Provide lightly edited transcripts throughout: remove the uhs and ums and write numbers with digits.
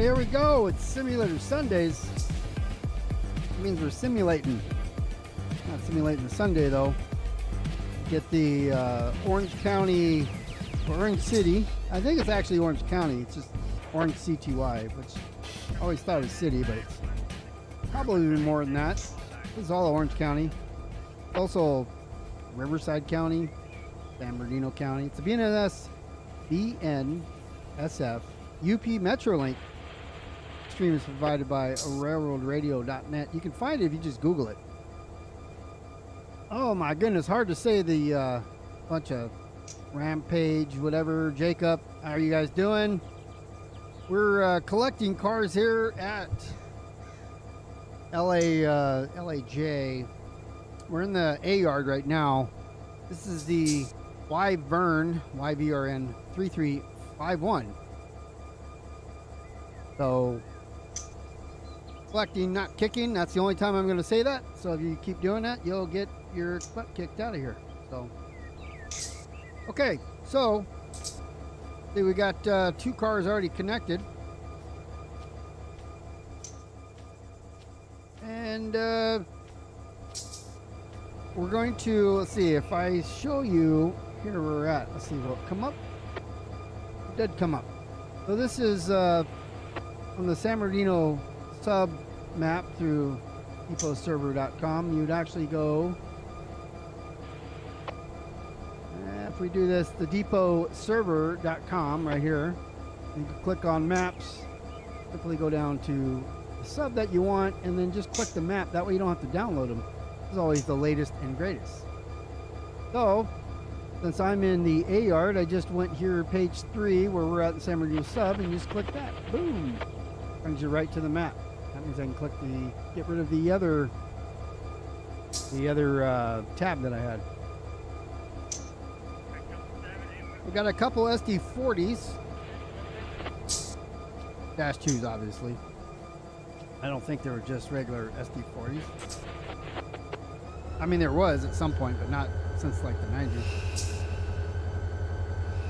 Hey, here we go. It's Simulator Sundays. It means we're simulating. Not simulating the Sunday, though. Get the Orange County, Orange City. I think it's actually Orange County. It's just Orange CTY, which I always thought it was city, but it's probably more than that. This is all Orange County. Also, Riverside County, San Bernardino County. It's a BNSF UP Metrolink. Stream is provided by railroadradio.net. You can find it if you just Google it. Oh my goodness, hard to say the bunch of Rampage, whatever. Jacob, how are you guys doing? We're collecting cars here at LAJ. We're in the A yard right now. This is the Y-VRN3351. So, collecting, not kicking. That's the only time I'm going to say that. So if you keep doing that, you'll get your butt kicked out of here. So, okay. So, see, we got 2 cars already connected. And we're going to, let's see, if I show you here where we're at. Let's see, will it come up? It did come up. So this is on the San Bernardino Sub map through depotserver.com. You'd actually go, if we do this, the depotserver.com right here. You can click on maps, quickly go down to the sub that you want, and then just click the map. That way you don't have to download them. This is always the latest and greatest. So, since I'm in the A yard, I just went here, page 3, where we're at the San Bernardino Sub, and you just click that. Boom! Brings you right to the map. That means I can click the, get rid of the other tab that I had. We got a couple SD40s. Dash 2s, obviously. I don't think they were just regular SD40s. I mean, there was at some point, but not since like the 90s.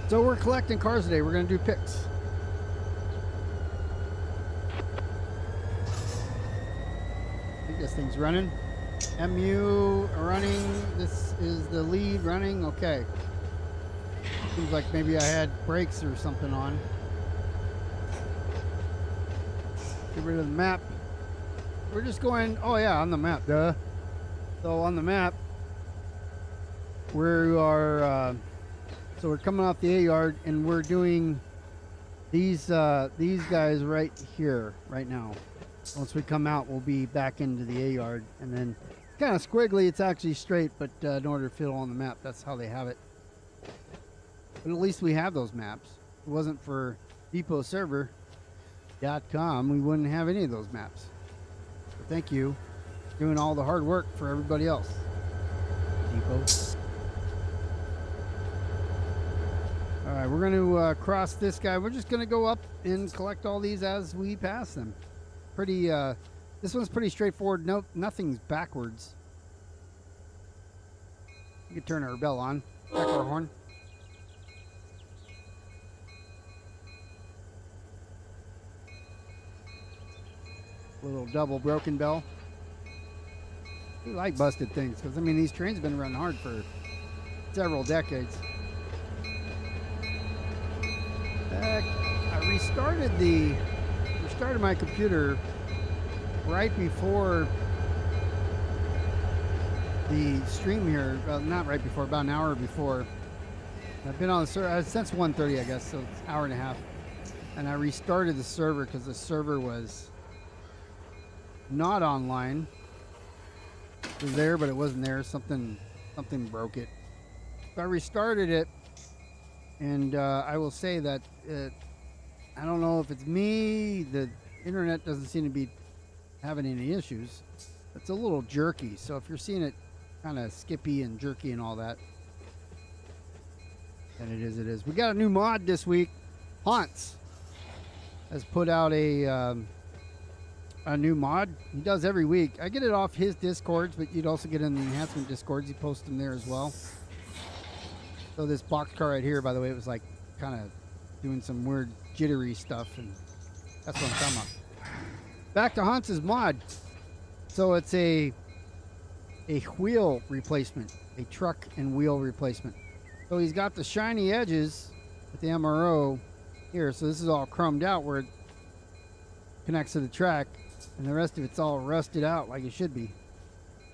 So we're collecting cars today. We're going to do picks. I think this thing's running. MU running. This is the lead running. Okay. Seems like maybe I had brakes or something on. Get rid of the map. We're just going, oh yeah, on the map, duh. So on the map, we are, so we're coming off the A yard and we're doing these guys right here, right now. Once we come out, we'll be back into the A yard, and then kind of squiggly. It's actually straight, but in order to fit on the map, that's how they have it. But at least we have those maps. If it wasn't for depotserver.com, we wouldn't have any of those maps. So thank you. Doing all the hard work for everybody else. Depot. All right, we're going to cross this guy. We're just going to go up and collect all these as we pass them. Pretty, this one's pretty straightforward. No, nothing's backwards. We can turn our bell on. Check our horn. Little double broken bell. We like busted things because, I mean, these trains have been running hard for several decades. I restarted my computer right before the stream here. Well, not right before, about an hour before. I've been on the server since 1:30, I guess, so it's an hour and a half. And I restarted the server because the server was not online. It was there, but it wasn't there. Something broke it. So I restarted it, and I will say that I don't know if it's me. The internet doesn't seem to be having any issues. It's a little jerky, so if you're seeing it kind of skippy and jerky and all that, then it is. It is. We got a new mod this week. Haunts has put out a new mod. He does every week. I get it off his discords, but you'd also get in the enhancement discords. He posts them there as well. So this box car right here, by the way, it was like kind of doing some weird jittery stuff, and That's what I'm talking about. Back to Hans's mod. So it's a wheel replacement, a truck and wheel replacement. So he's got the shiny edges with the MRO here. So this is all chromed out where it connects to the track, and the rest of it's all rusted out like it should be.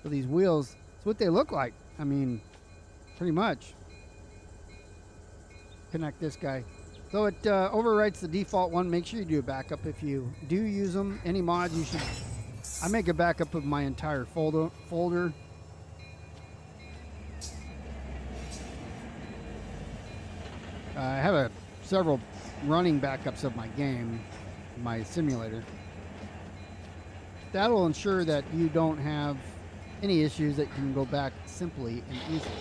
So these wheels, it's what they look like. I mean, pretty much. Connect this guy. So it overwrites the default one. Make sure you do a backup if you do use them. Any mods, you should. I make a backup of my entire folder. I have several running backups of my game, my simulator. That'll ensure that you don't have any issues, that you can go back simply and easily.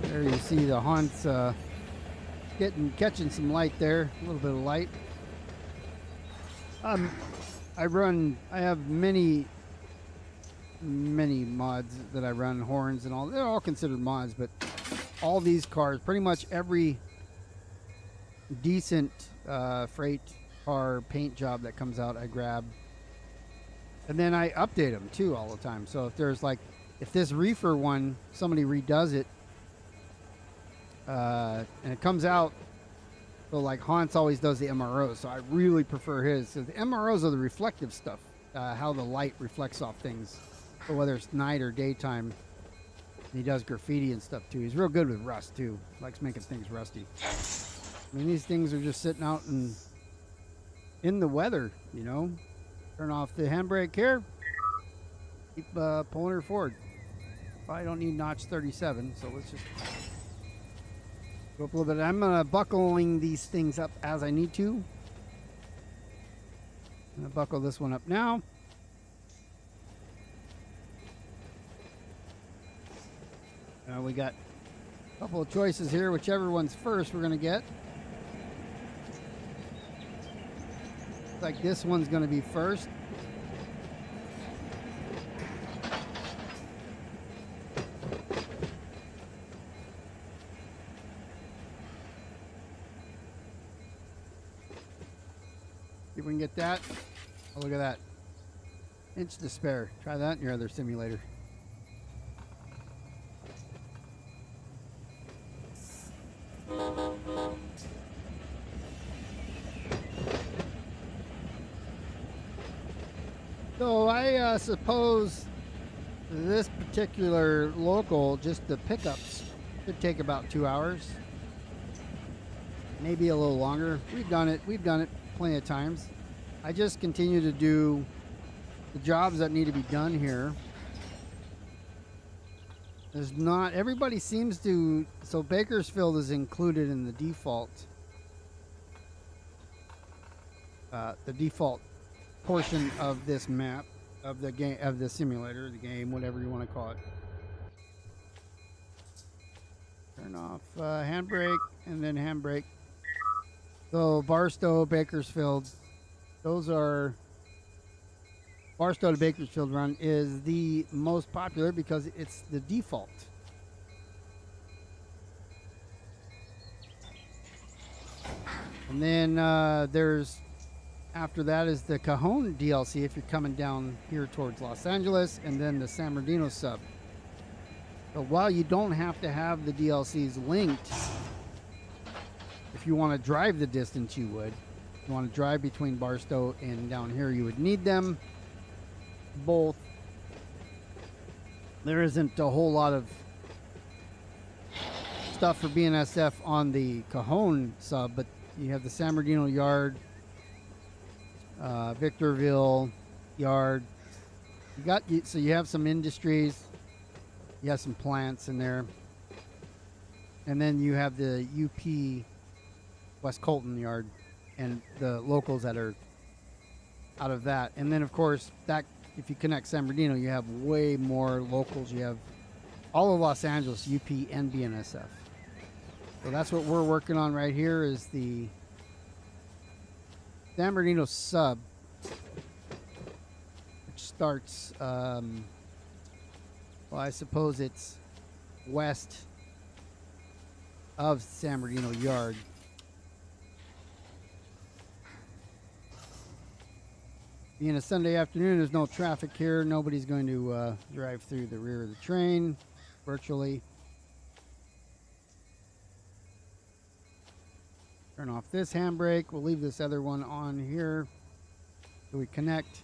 There you see the Hans catching some light there, a little bit of light. I have many mods that I run, horns and all. They're all considered mods, but all these cars, pretty much every decent freight car paint job that comes out, I grab. And then I update them too all the time. So if there's like, if this reefer one, somebody redoes it, and it comes out, so like Hans always does the MROs, so I really prefer his. So the MROs are the reflective stuff, how the light reflects off things. So whether it's night or daytime, he does graffiti and stuff too. He's real good with rust too. Likes making things rusty. I mean, these things are just sitting out in the weather, you know. Turn off the handbrake here. Keep pulling her forward. I don't need notch 37, so let's just go up a little bit. I'm buckling these things up as I need to. I'm gonna buckle this one up now. We got a couple of choices here. Whichever one's first, we're gonna get. Looks like this one's gonna be first. See if we can get that. Oh, look at that. Inch to spare. Try that in your other simulator. So I suppose this particular local, just the pickups, should take about 2 hours. Maybe a little longer. We've done it plenty of times. I just continue to do the jobs that need to be done here. There's not, everybody seems to, so Bakersfield is included in the default portion of this map, of the game, of the simulator, the game, whatever you want to call it. Turn off handbrake and then handbrake. So Barstow, Bakersfield, those are, Barstow to Bakersfield run is the most popular because it's the default. And then there's, after that is the Cajon DLC if you're coming down here towards Los Angeles, and then the San Bernardino Sub. So while you don't have to have the DLCs linked, if you want to drive the distance, you would. If you want to drive between Barstow and down here, you would need them both. There isn't a whole lot of stuff for BNSF on the Cajon sub, but you have the San Bernardino Yard, Victorville Yard. So you have some industries, you have some plants in there, and then you have the UP West Colton Yard and the locals that are out of that. And then of course that, if you connect San Bernardino, you have way more locals. You have all of Los Angeles, UP and BNSF. So that's what we're working on right here, is the San Bernardino Sub, which starts, well, I suppose it's west of San Bernardino Yard. Being a Sunday afternoon, there's no traffic here. Nobody's going to drive through the rear of the train virtually. Turn off this handbrake. We'll leave this other one on here so we connect.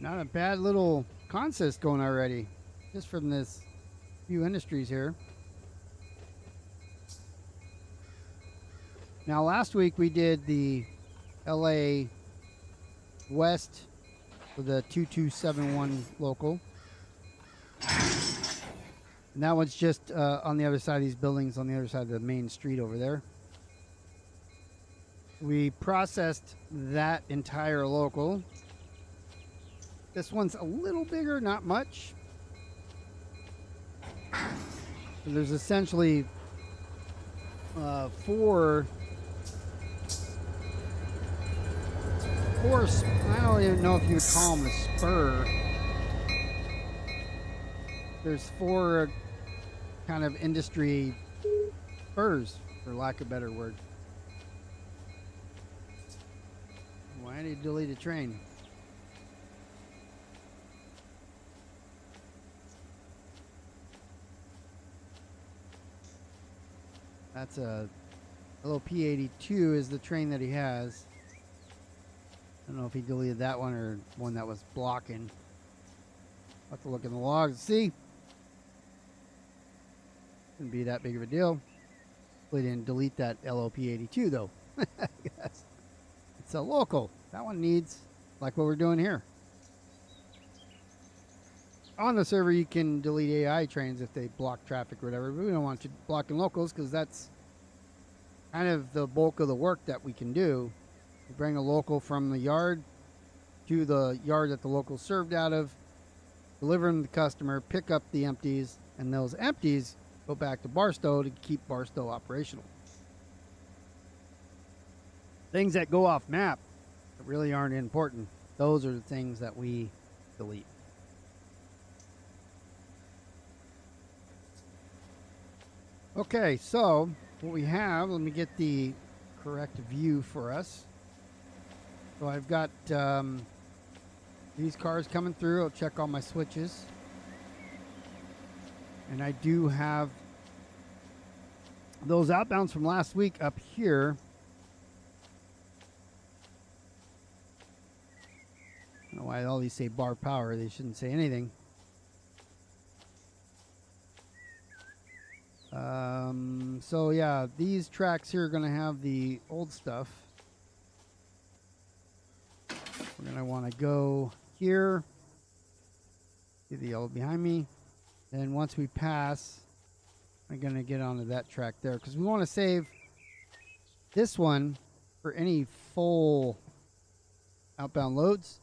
Not a bad little consist going already, just from this few industries here. Now last week we did the LA West for the 2271 local. And that one's just on the other side of these buildings, on the other side of the main street over there. We processed that entire local. This one's a little bigger, not much. So there's essentially four, I don't even know if you would call them a spur. There's four kind of industry spurs, for lack of a better word. Why did you delete a train? That's a little P82 is the train that he has. I don't know if he deleted that one or one that was blocking. I'll have to look in the logs and see. Shouldn't be that big of a deal. We didn't delete that LOP82 though. Yes. It's a local. That one needs, like what we're doing here. On the server, you can delete AI trains if they block traffic or whatever, but we don't want you blocking locals because that's kind of the bulk of the work that we can do. We bring a local from the yard to the yard that the local served out of, deliver them to the customer, pick up the empties, and those empties go back to Barstow to keep Barstow operational. Things that go off map that really aren't important, those are the things that we delete. Okay, so what we have, let me get the correct view for us. So I've got these cars coming through. I'll check all my switches. And I do have those outbounds from last week up here. I don't know why all these say bar power. They shouldn't say anything. So yeah, these tracks here are going to have the old stuff. We're going to want to go here. See the yellow behind me. Then once we pass, I'm going to get onto that track there because we want to save this one for any full outbound loads.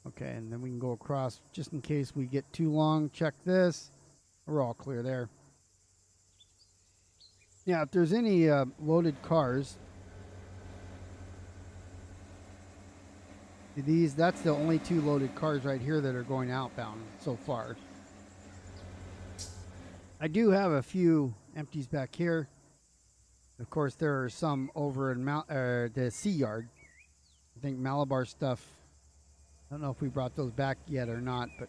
Okay, and then we can go across just in case we get too long. Check this. We're all clear there. Yeah, if there's any loaded cars, that's the only two loaded cars right here that are going outbound so far. I do have a few empties back here. Of course, there are some over in the C yard. I think Malabar stuff. I don't know if we brought those back yet or not, but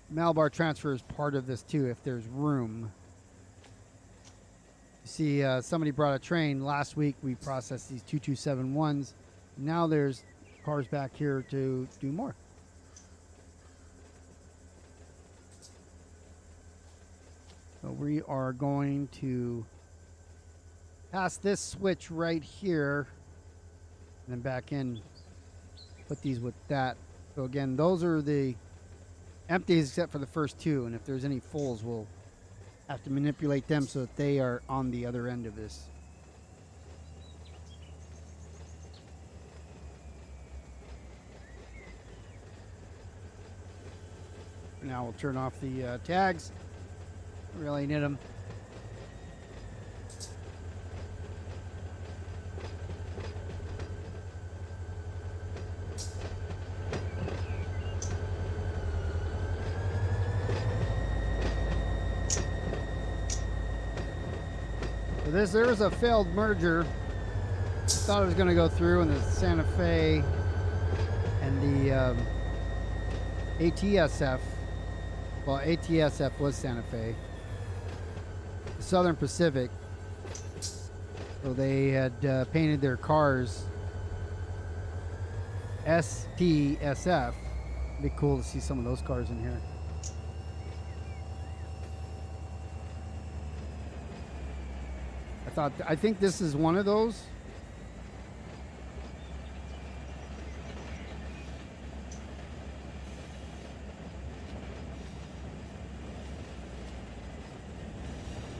Malabar transfer is part of this too, if there's room. You see, somebody brought a train. Last week we processed these 2271s. Now there's cars back here to do more. So we are going to pass this switch right here and then back in, put these with that. So again, those are the empties except for the first two, and if there's any fulls, we'll have to manipulate them so that they are on the other end of this. Now we'll turn off the tags. Really need them. There was a failed merger. Thought it was going to go through, and the Santa Fe and the ATSF. Well, ATSF was Santa Fe. The Southern Pacific. So they had painted their cars SPSF. It'd be cool to see some of those cars in here. I think this is one of those.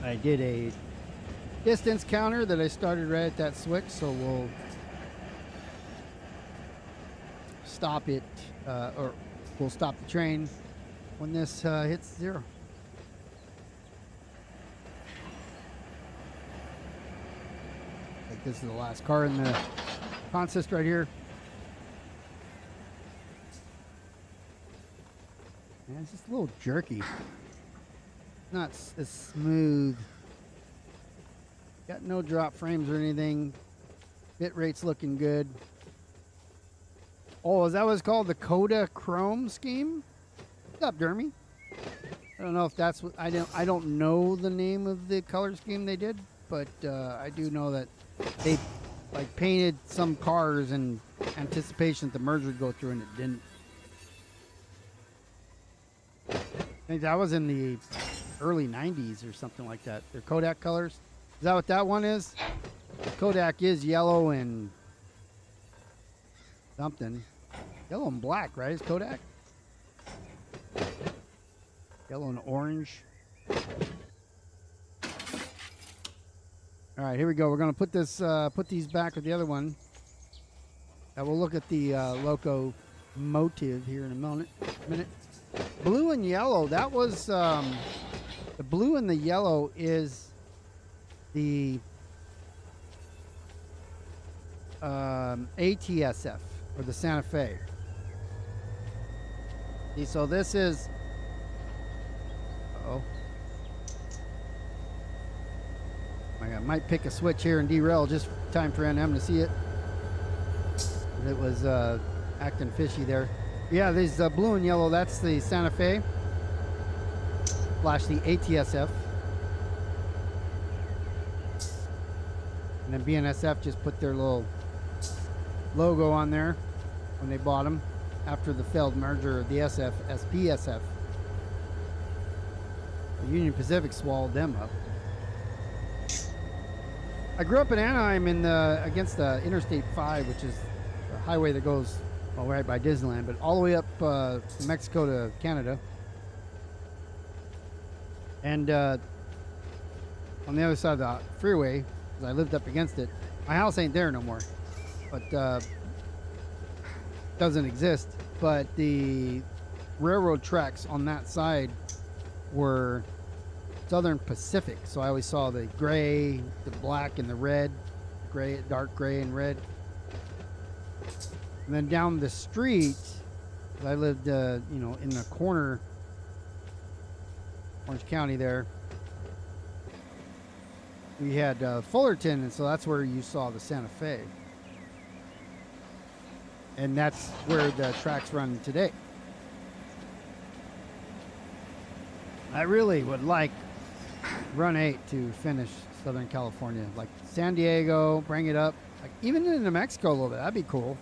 I did a distance counter that I started right at that switch, so we'll stop it, or we'll stop the train when this hits 0. Like this is the last car in the consist right here. Man, it's just a little jerky. Not as smooth. Got no drop frames or anything. Bit rate's looking good. Oh, is that what it's called? The Coda Chrome scheme? What's up, Dermy? I don't know if that's what I don't know the name of the color scheme they did, but I do know that they like painted some cars in anticipation that the merger would go through, and it didn't. I think that was in the early 90s or something like that. They're Kodak colors. Is that what that one is? Kodak is yellow and something. Yellow and black, right? Is Kodak? Yellow and orange. All right, here we go. We're gonna put these back with the other one. And we'll look at the locomotive here in a minute. Blue and yellow. That was the blue and the yellow is the ATSF, or the Santa Fe. See, so this is. Uh-oh. I might pick a switch here and derail just time for NM to see it. It was acting fishy there. Yeah, these blue and yellow, that's the Santa Fe / the ATSF. And then BNSF just put their little logo on there when they bought them after the failed merger of the SPSF. The Union Pacific swallowed them up. I grew up in Anaheim against Interstate 5, which is a highway that goes right by Disneyland, but all the way up from Mexico to Canada. And on the other side of the freeway, because I lived up against it, my house ain't there no more, but doesn't exist. But the railroad tracks on that side were Southern Pacific, so I always saw the gray, the black, and the red, gray, dark gray, and red. And then down the street, I lived, in the corner, Orange County there. We had Fullerton, and so that's where you saw the Santa Fe. And that's where the tracks run today. I really would like Run 8 to finish Southern California. Like San Diego, bring it up. Like even into Mexico a little bit. That'd be cool.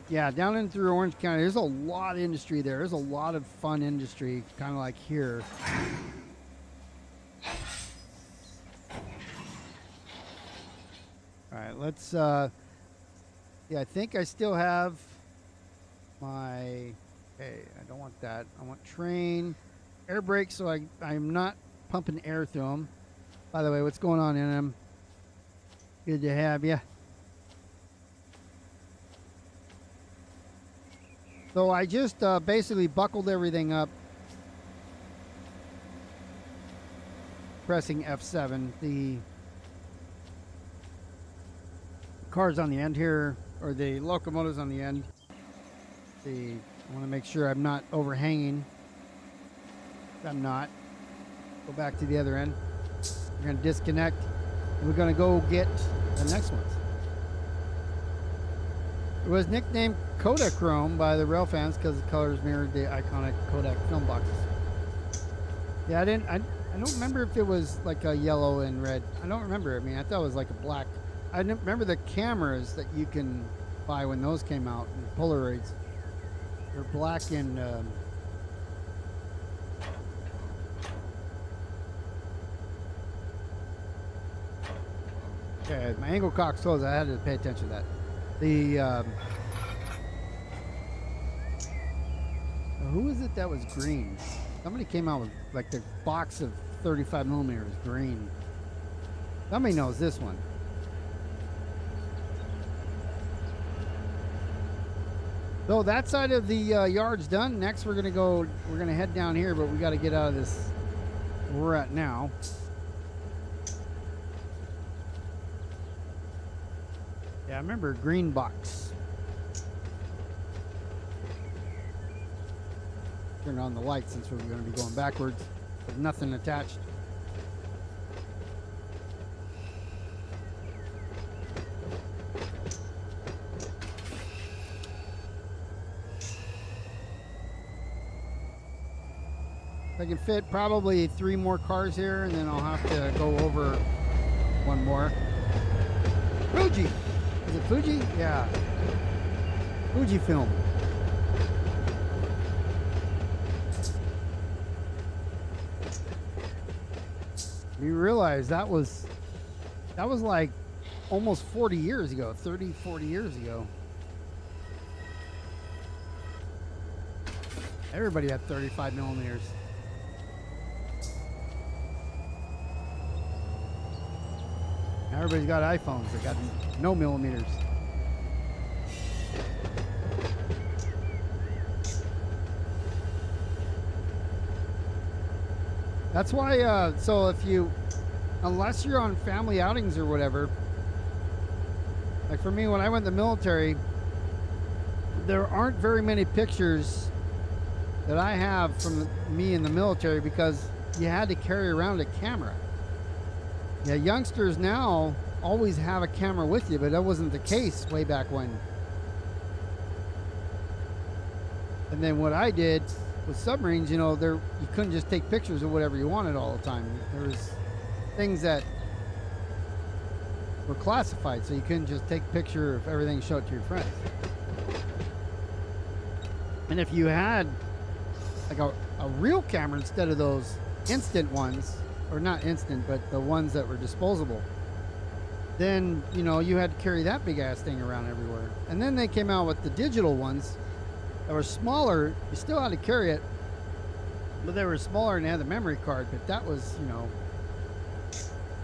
Yeah, down in through Orange County, there's a lot of industry there. There's a lot of fun industry, kind of like here. All right, let's, yeah, I think I still have my, okay, I don't want that. I want train, air brakes, so I'm not pumping air through them. By the way, what's going on, NM? Good to have you. So I just basically buckled everything up, pressing F7. The car's on the end here, or the locomotive's on the end. I want to make sure I'm not overhanging. I'm not. Go back to the other end. We're going to disconnect. And we're going to go get the next ones. It was nicknamed Kodachrome by the rail fans because the colors mirrored the iconic Kodak film boxes. Yeah, I don't remember if it was like a yellow and red. I don't remember. I mean, I thought it was like a black. I remember the cameras that you can buy when those came out, and Polaroids. They're black and okay, my angle cock's closed. I had to pay attention to that. The who was it that was green? Somebody came out with like the box of 35 millimeters green. Somebody knows this one. So that side of the yard's done. Next, we're gonna head down here, but we got to get out of this where we're at now. Yeah, I remember green box. Turn on the light since we're going to be going backwards with nothing attached. I can fit probably 3 more cars here, and then I'll have to go over one more. Fuji! Is it Fuji? Yeah. Fujifilm. You realize that was like almost 40 years ago, 30, 40 years ago. Everybody had 35 millimeters. Now everybody's got iPhones that got no millimeters. That's why, so if you, unless you're on family outings or whatever, like for me, when I went in the military, there aren't very many pictures that I have from me in the military because you had to carry around a camera. Yeah, youngsters now always have a camera with you, but that wasn't the case way back when. And then what I did with submarines, you know, you couldn't just take pictures of whatever you wanted all the time. There was things that were classified, so you couldn't just take a picture of everything and show it to your friends. And if you had like a real camera instead of those instant ones, or not instant, but the ones that were disposable, then, you know, you had to carry that big ass thing around everywhere. And then they came out with the digital ones that were smaller. You still had to carry it, but they were smaller and they had the memory card. But that was, you know,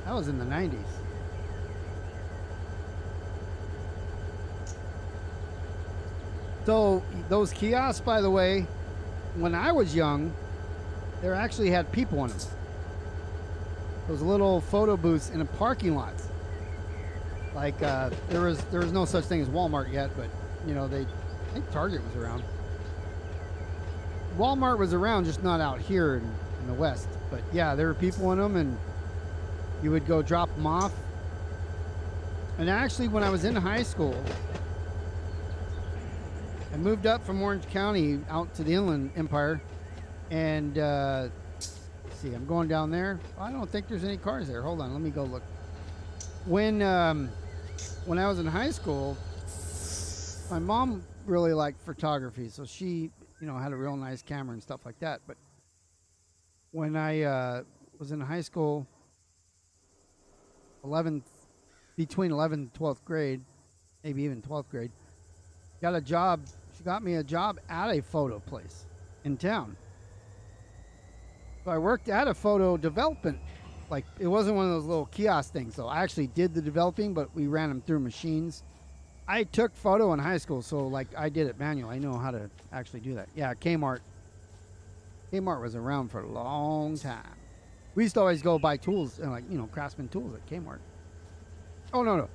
that was in the 90s. So those kiosks, by the way, when I was young, they actually had people in them. Those little photo booths in a parking lot. Like there was no such thing as Walmart yet, but you know, I think Target was around. Walmart was around, just not out here in the West. But yeah, there were people in them, and you would go drop them off. And actually, when I was in high school, I moved up from Orange County out to the Inland Empire, and let's see, I'm going down there. I don't think there's any cars there. Hold on, let me go look. When I was in high school, my mom really liked photography, so she, you know, had a real nice camera and stuff like that. But when I was in high school, between 11th and 12th grade, maybe even 12th grade, got a job. She got me a job at a photo place in town. So I worked at a photo development. Like, it wasn't one of those little kiosk things. So I actually did the developing, but we ran them through machines. I took photo in high school, so like I did it manual. I know how to actually do that. Yeah, Kmart. Kmart was around for a long time. We used to always go buy tools, like, you know, Craftsman tools at Kmart. Oh, no.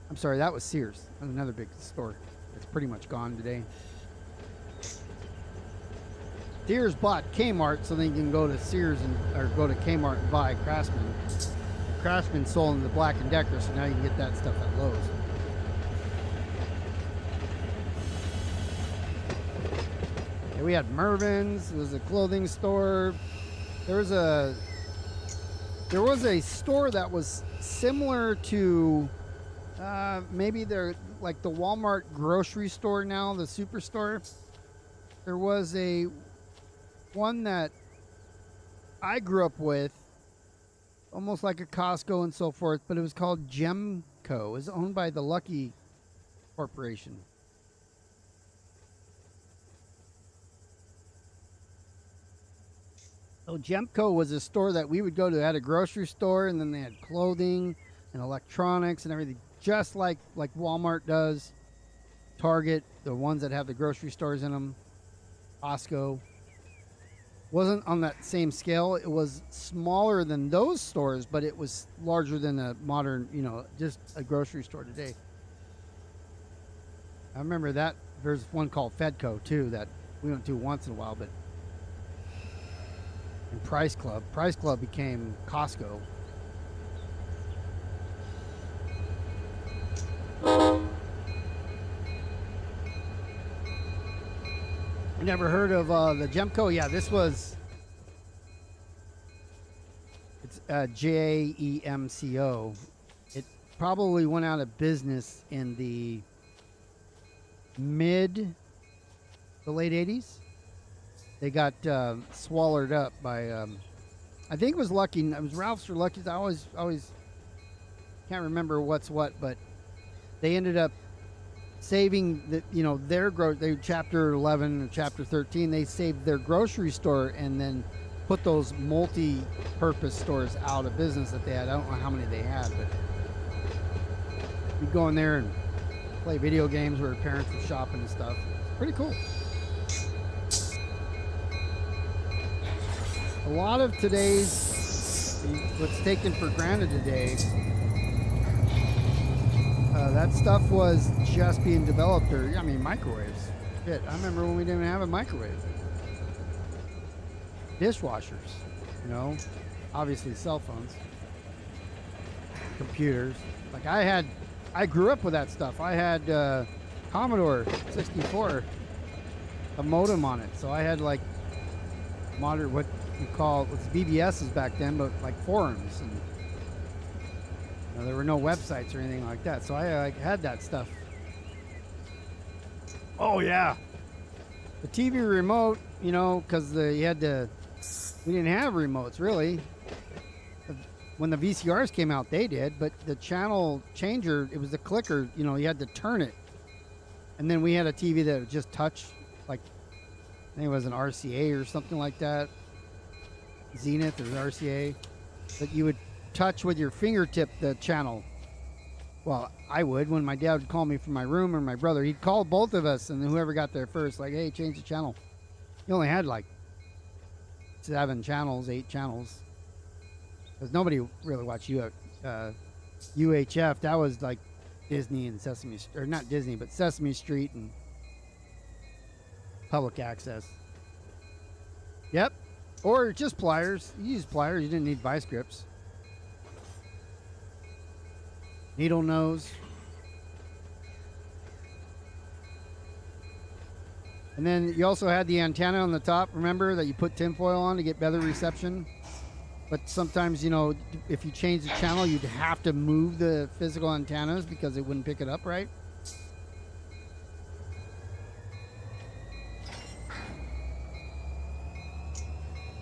I'm sorry, that was Sears. That's another big store. It's pretty much gone today. Sears bought Kmart, so then you can go to Sears or go to Kmart and buy Craftsman. Craftsman sold in the Black & Decker, so now you can get that stuff at Lowe's. Yeah, we had Mervyn's. It was a clothing store. There was a store that was similar to maybe they're like the Walmart grocery store now, the superstore. There was one that I grew up with, almost like a Costco and so forth, but it was called Gemco. It was owned by the Lucky Corporation. So Gemco was a store that we would go to. It had a grocery store, and then they had clothing and electronics and everything, just like Walmart does. Target, the ones that have the grocery stores in them. Costco. Wasn't on that same scale. It was smaller than those stores, but it was larger than a modern, just a grocery store today. I remember that. There's one called Fedco too that we went to once in a while, but and Price Club became Costco. Never heard of the Gemco? Yeah, it's Jamco. It probably went out of business in the the late 80s. They got swallowed up by I think it was Lucky. It was Ralph's or Lucky's. I always can't remember what's what, but they ended up saving their growth. They chapter 11 or chapter 13. They saved their grocery store and then put those multi-purpose stores out of business that they had. I don't know how many they had, but you'd go in there and play video games where parents were shopping and stuff. Pretty cool. A lot of today's, what's taken for granted today, that stuff was just being developed, or microwaves. Shit, I remember when we didn't have a microwave. Dishwashers, obviously cell phones, computers. Like I grew up with that stuff. I had Commodore 64, a modem on it, so I had like modern, what you call, what's BBSs back then, but like forums, and there were no websites or anything like that, so I had that stuff. Oh yeah, the TV remote, because we didn't have remotes really. When the VCRs came out, they did, but the channel changer, it was a clicker. You had to turn it, and then we had a TV that would just touch, like I think it was an RCA or something like that, Zenith or RCA, that you would touch with your fingertip the channel. Well, I would. When my dad would call me from my room, or my brother, he'd call both of us, and then whoever got there first, like, hey, change the channel. He only had like 7 channels, 8 channels, because nobody really watched UHF. That was like Disney and Sesame, or not Disney, but Sesame Street and public access. Yep. Or just pliers. You used pliers. You didn't need vice grips. Needle nose. And then you also had the antenna on the top, remember, that you put tinfoil on to get better reception. But sometimes, if you change the channel, you'd have to move the physical antennas because it wouldn't pick it up right.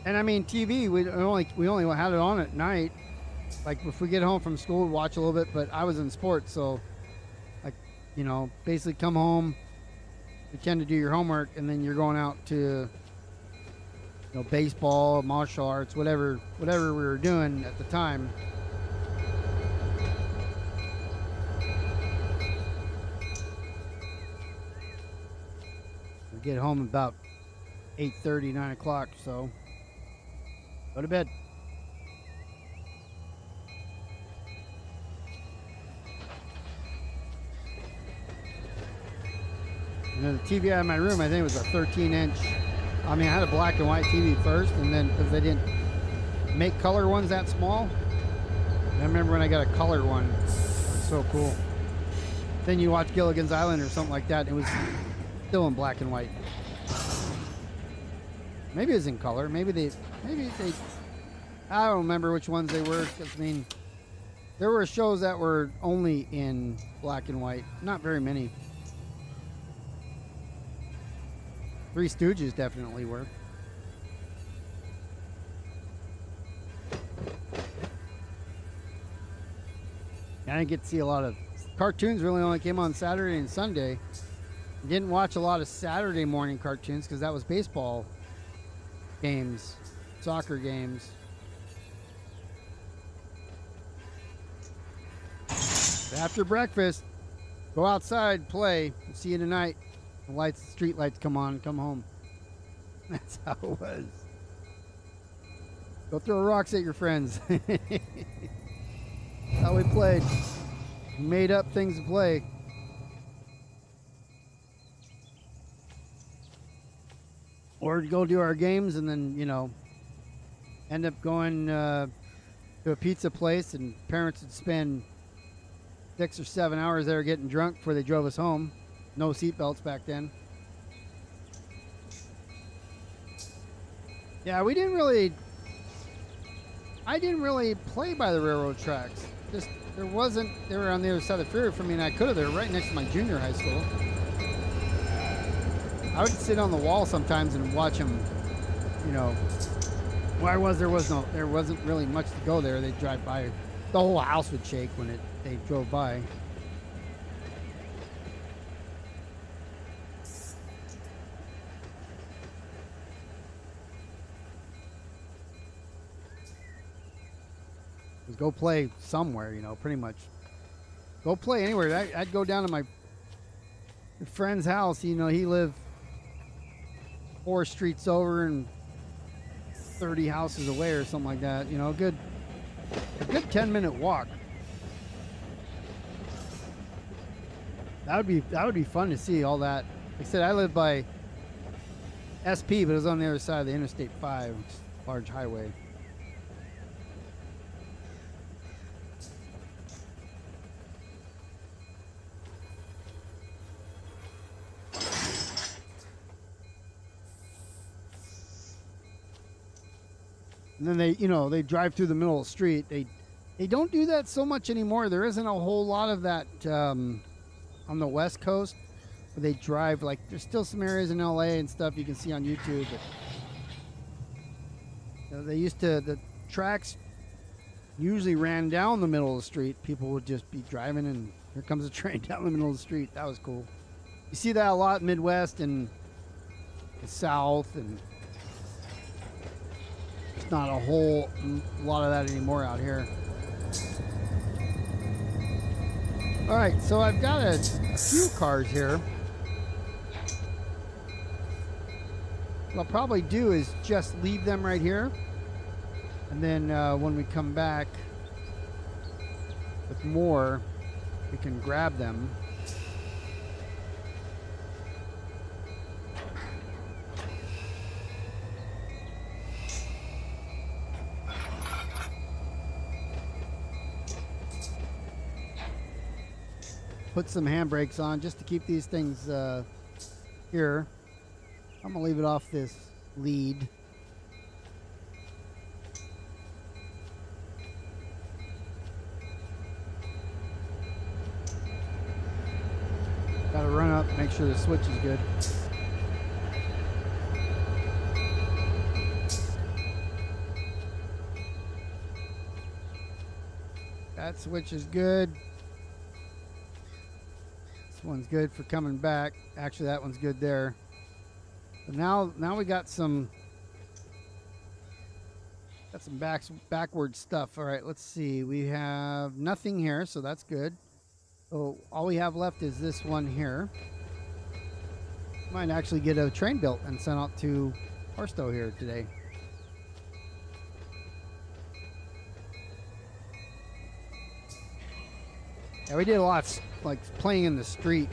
And TV, we only had it on at night. Like if we get home from school, we'd watch a little bit, but I was in sports, so basically come home, pretend to do your homework, and then you're going out to baseball, martial arts, whatever we were doing at the time. We get home about 8:30, 9 o'clock, so go to bed. And then the TV out of my room, I think it was a 13-inch I mean, I had a black and white TV first, and then because they didn't make color ones that small. I remember when I got a color one. It was so cool. Then you watch Gilligan's Island or something like that, and it was still in black and white. Maybe it was in color. Maybe they. I don't remember which ones they were. 'Cause, I mean, there were shows that were only in black and white. Not very many. Three Stooges definitely were. I didn't get to see a lot of cartoons. Really only came on Saturday and Sunday. Didn't watch a lot of Saturday morning cartoons because that was baseball games, soccer games. After breakfast, go outside, play. See you tonight. The lights, the street lights come on, come home. That's how it was. Go throw rocks at your friends. How we played. We made up things to play. Or go do our games and then, you know, end up going to a pizza place, and parents would spend 6 or 7 hours there getting drunk before they drove us home. No seatbelts back then. Yeah, I didn't really play by the railroad tracks. Just, they were on the other side of the freeway from me, and I could have. They were right next to my junior high school. I would sit on the wall sometimes and watch them, you know. Where I was, there wasn't really much to go there. They'd drive by. The whole house would shake when they drove by. Go play somewhere, you know, pretty much. Go play anywhere. I'd go down to my friend's house. You know, he lived 4 streets over and 30 houses away or something like that. You know, a good 10-minute walk. That would be fun to see all that. Like I said, I live by SP, but it was on the other side of the Interstate 5, which is a large highway. And then they drive through the middle of the street. They don't do that so much anymore. There isn't a whole lot of that on the West Coast, where they drive, like, there's still some areas in LA and stuff you can see on YouTube, but you know, the tracks usually ran down the middle of the street. People would just be driving, and here comes a train down the middle of the street. That was cool. You see that a lot in Midwest and the South, and it's not a whole lot of that anymore out here. All right, so I've got a few cars here. What I'll probably do is just leave them right here, and then when we come back with more, we can grab them. Put some handbrakes on just to keep these things here. I'm gonna leave it off this lead. Gotta run up, make sure the switch is good. That switch is good. One's good for coming back. Actually, that one's good there. But now we got some backward stuff. All right, let's see. We have nothing here, so that's good. So all we have left is this one here. Might actually get a train built and sent out to Barstow here today. Yeah, we did a lot, like playing in the street.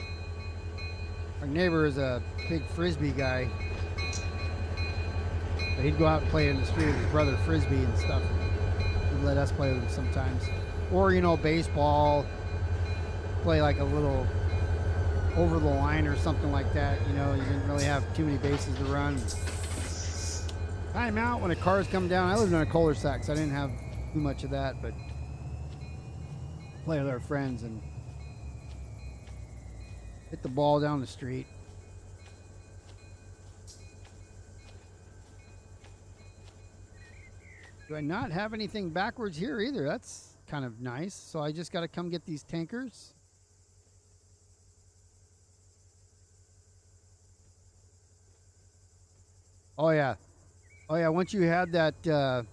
Our neighbor is a big frisbee guy. So he'd go out and play in the street with his brother Frisbee and stuff. He'd let us play with him sometimes. Or, you know, baseball, play like a little over the line or something like that. You know, you didn't really have too many bases to run. Time out when a car's come down. I lived in a cul-de-sac, so I didn't have too much of that, but play with our friends and hit the ball down the street. Do I not have anything backwards here either? That's kind of nice. So I just got to come get these tankers. Oh yeah. Oh yeah, once you had that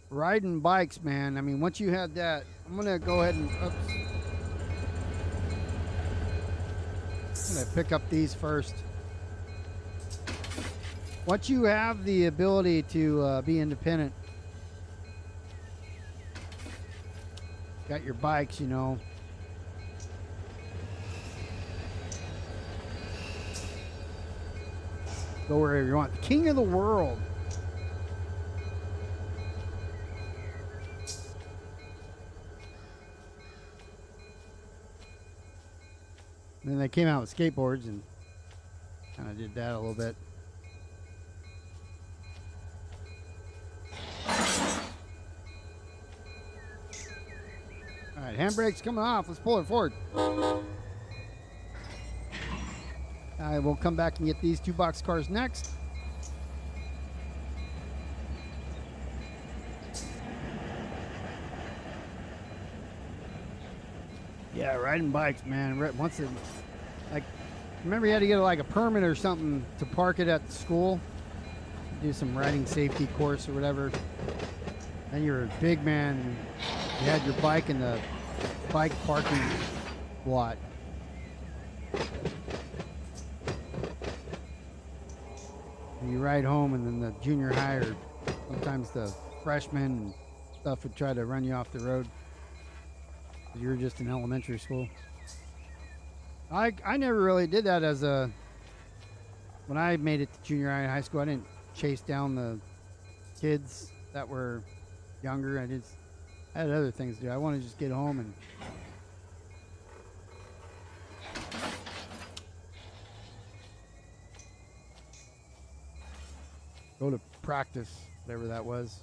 riding bikes, man. I mean, once you had that, I'm going to go ahead and, oops. I'm going to pick up these first. Once you have the ability to be independent, got your bikes, you know. Go wherever you want. King of the world. And then they came out with skateboards and kind of did that a little bit. All right, handbrake's coming off. Let's pull it forward. I will come back and get these 2 box cars next. Yeah, riding bikes, man. Once it, like, remember you had to get like a permit or something to park it at the school, do some riding safety course or whatever. Then you were a big man. And you had your bike in the bike parking lot. And you ride home, and then the junior high or sometimes the freshmen and stuff would try to run you off the road. You were just in elementary school. I never really did that as a, when I made it to junior high and high school, I didn't chase down the kids that were younger. I had other things to do. I wanted to just get home and go to practice, whatever that was.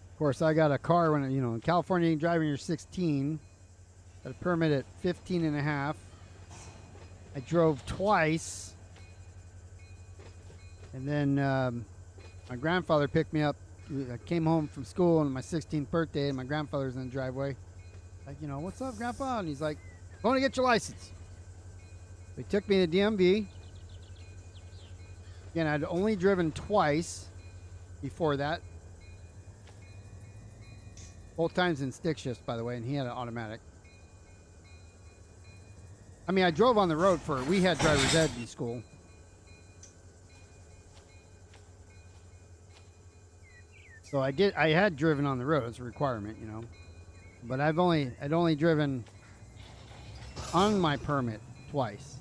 Of course, I got a car when, you know, in California, you can drive when you're 16. Got a permit at 15 and a half. I drove twice. And then my grandfather picked me up. I came home from school on my 16th birthday, and my grandfather's in the driveway. Like, you know, what's up, Grandpa? And he's like, going to get your license. He took me to DMV. Again, I'd only driven twice before that. Both times in stick shifts, by the way, and he had an automatic. I mean, I drove on the road we had driver's ed in school. So I had driven on the road. It's a requirement, you know. But I'd only driven on my permit twice.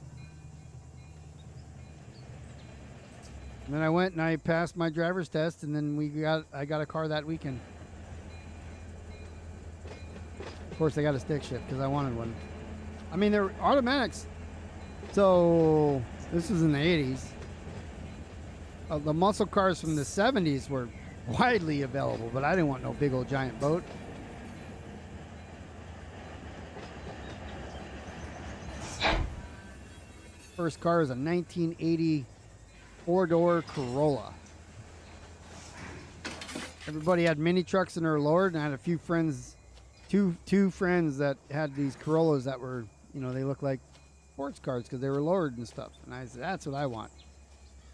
And then I went and I passed my driver's test, and then I got a car that weekend. Of course, I got a stick shift because I wanted one. I mean, they're automatics. So this was in the 80s. The muscle cars from the 70s were widely available, but I didn't want no big old giant boat. First car is a 1980 4-door Corolla. Everybody had mini trucks in their Lord, and I had a few friends, two friends that had these Corollas that were, you know, they looked like sports cars because they were lowered and stuff. And I said, that's what I want.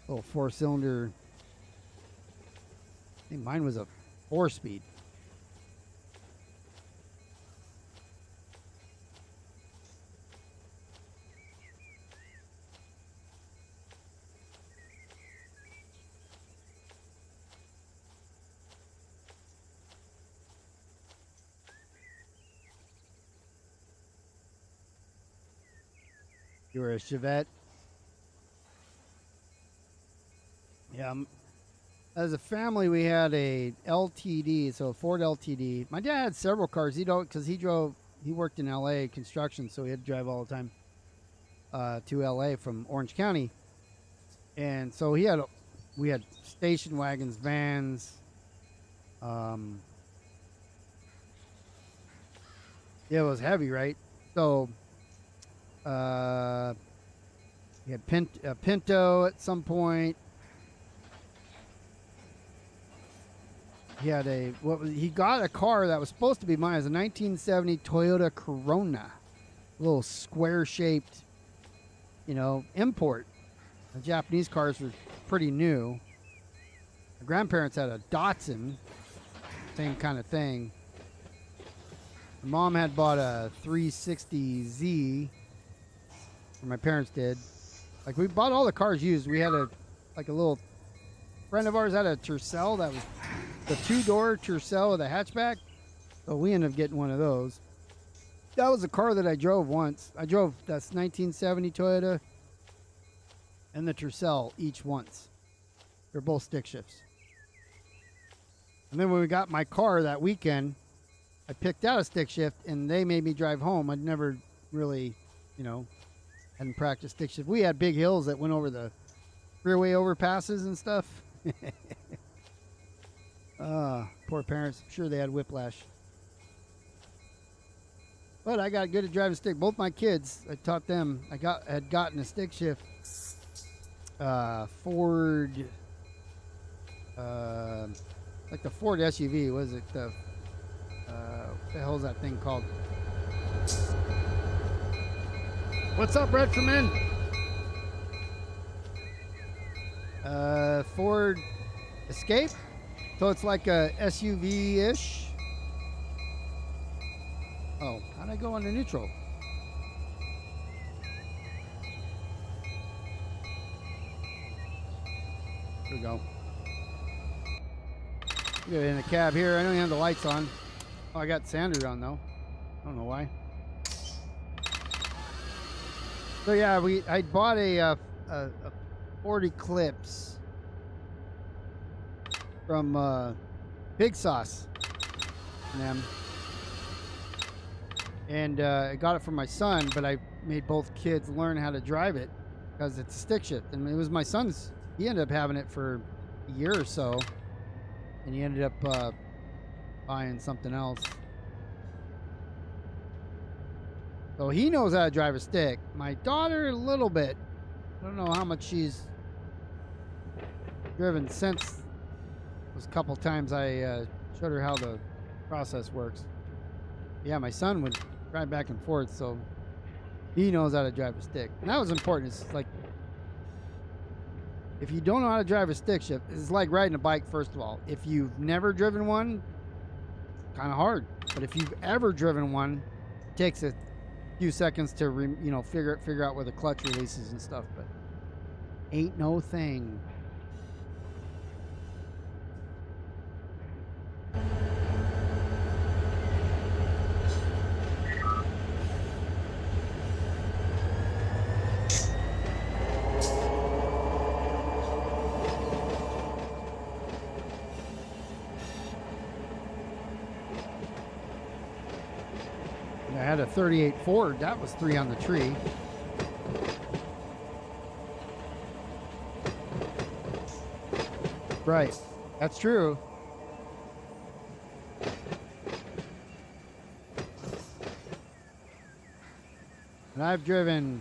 Little 4-cylinder. I think mine was a 4-speed. You were a Chevette. Yeah. As a family, we had a LTD, so a Ford LTD. My dad had several cars. He don't, because he worked in LA construction, so he had to drive all the time to LA from Orange County. And so we had station wagons, vans. Yeah, it was heavy, right? So, he had Pinto at some point. He got a car that was supposed to be mine. It was a 1970 Toyota Corona, a little square-shaped, import. The Japanese cars were pretty new. My grandparents had a Datsun, same kind of thing. My mom had bought a 360Z, or my parents did. Like, we bought all the cars used. We had a little friend of ours had a Tercel that was the 2-door Tercel with a hatchback. So we ended up getting one of those. That was a car that I drove once. That's 1970 Toyota and the Tercel each once. They're both stick shifts. And then when we got my car that weekend, I picked out a stick shift and they made me drive home. I'd never really, hadn't practiced stick shift. We had big hills that went over the freeway overpasses and stuff. Poor parents. I'm sure they had whiplash. But I got good at driving stick. Both my kids, I taught them. Had gotten a stick shift. Ford, like the Ford SUV. Was it the? What the hell is that thing called? What's up, Red from in? Ford Escape. So it's like a SUV-ish. Oh, how'd I go on the neutral? Here we go. Get in the cab here. I don't even have the lights on. Oh, I got Sanders on though. I don't know why. So yeah, I bought a Ford Eclipse from Big Sauce and them. And I got it for my son, but I made both kids learn how to drive it because it's a stick shift. And it was my son's. He ended up having it for a year or so, and he ended up buying something else. So he knows how to drive a stick. My daughter, a little bit. I don't know how much she's driven since those couple times I showed her how the process works. Yeah, my son would drive back and forth, so he knows how to drive a stick. And that was important. It's like, if you don't know how to drive a stick shift, it's like riding a bike, first of all. If you've never driven one, kind of hard. But if you've ever driven one, it takes a few seconds to figure out where the clutch releases and stuff, but ain't no thing. I had a 38 Ford. That was 3 on the tree. Right. That's true. And I've driven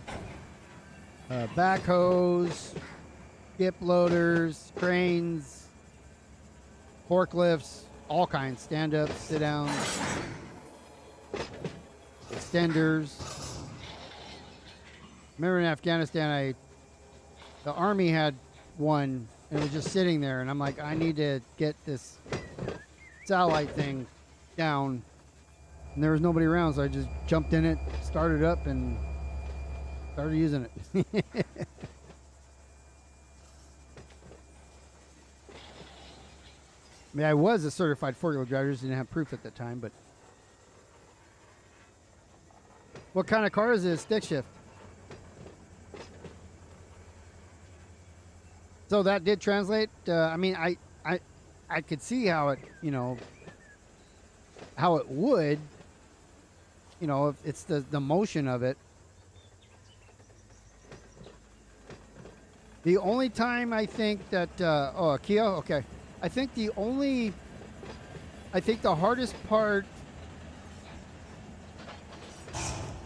backhoes, skip loaders, cranes, forklifts, all kinds, stand-ups, sit-downs, extenders. Remember in Afghanistan, the army had one and it was just sitting there, and I'm like, I need to get this satellite thing down, and there was nobody around, so I just jumped in it, started up, and started using it. I mean, I was a certified forklift driver, just didn't have proof at the time, but what kind of car is it? Stick shift? So that did translate. I mean, I could see how it, how it would, if it's the motion of it. The only time I think that, oh, a Kia, okay. I think the hardest part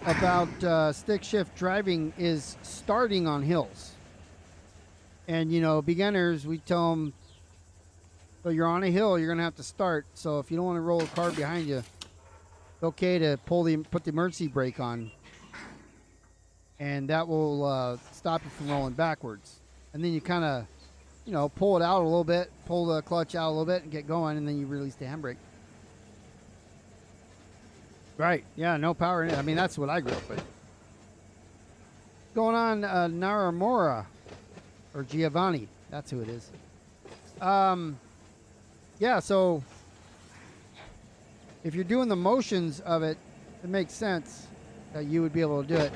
about stick shift driving is starting on hills. And, beginners, we tell them, so you're on a hill, you're going to have to start. So if you don't want to roll a car behind you, it's okay to put the emergency brake on. And that will stop you from rolling backwards. And then you kind of, pull it out a little bit, pull the clutch out a little bit and get going, and then you release the handbrake. Right. Yeah, no power in it. I mean, that's what I grew up with. Going on, Naramura, or Giovanni. That's who it is. Yeah, so if you're doing the motions of it, it makes sense that you would be able to do it.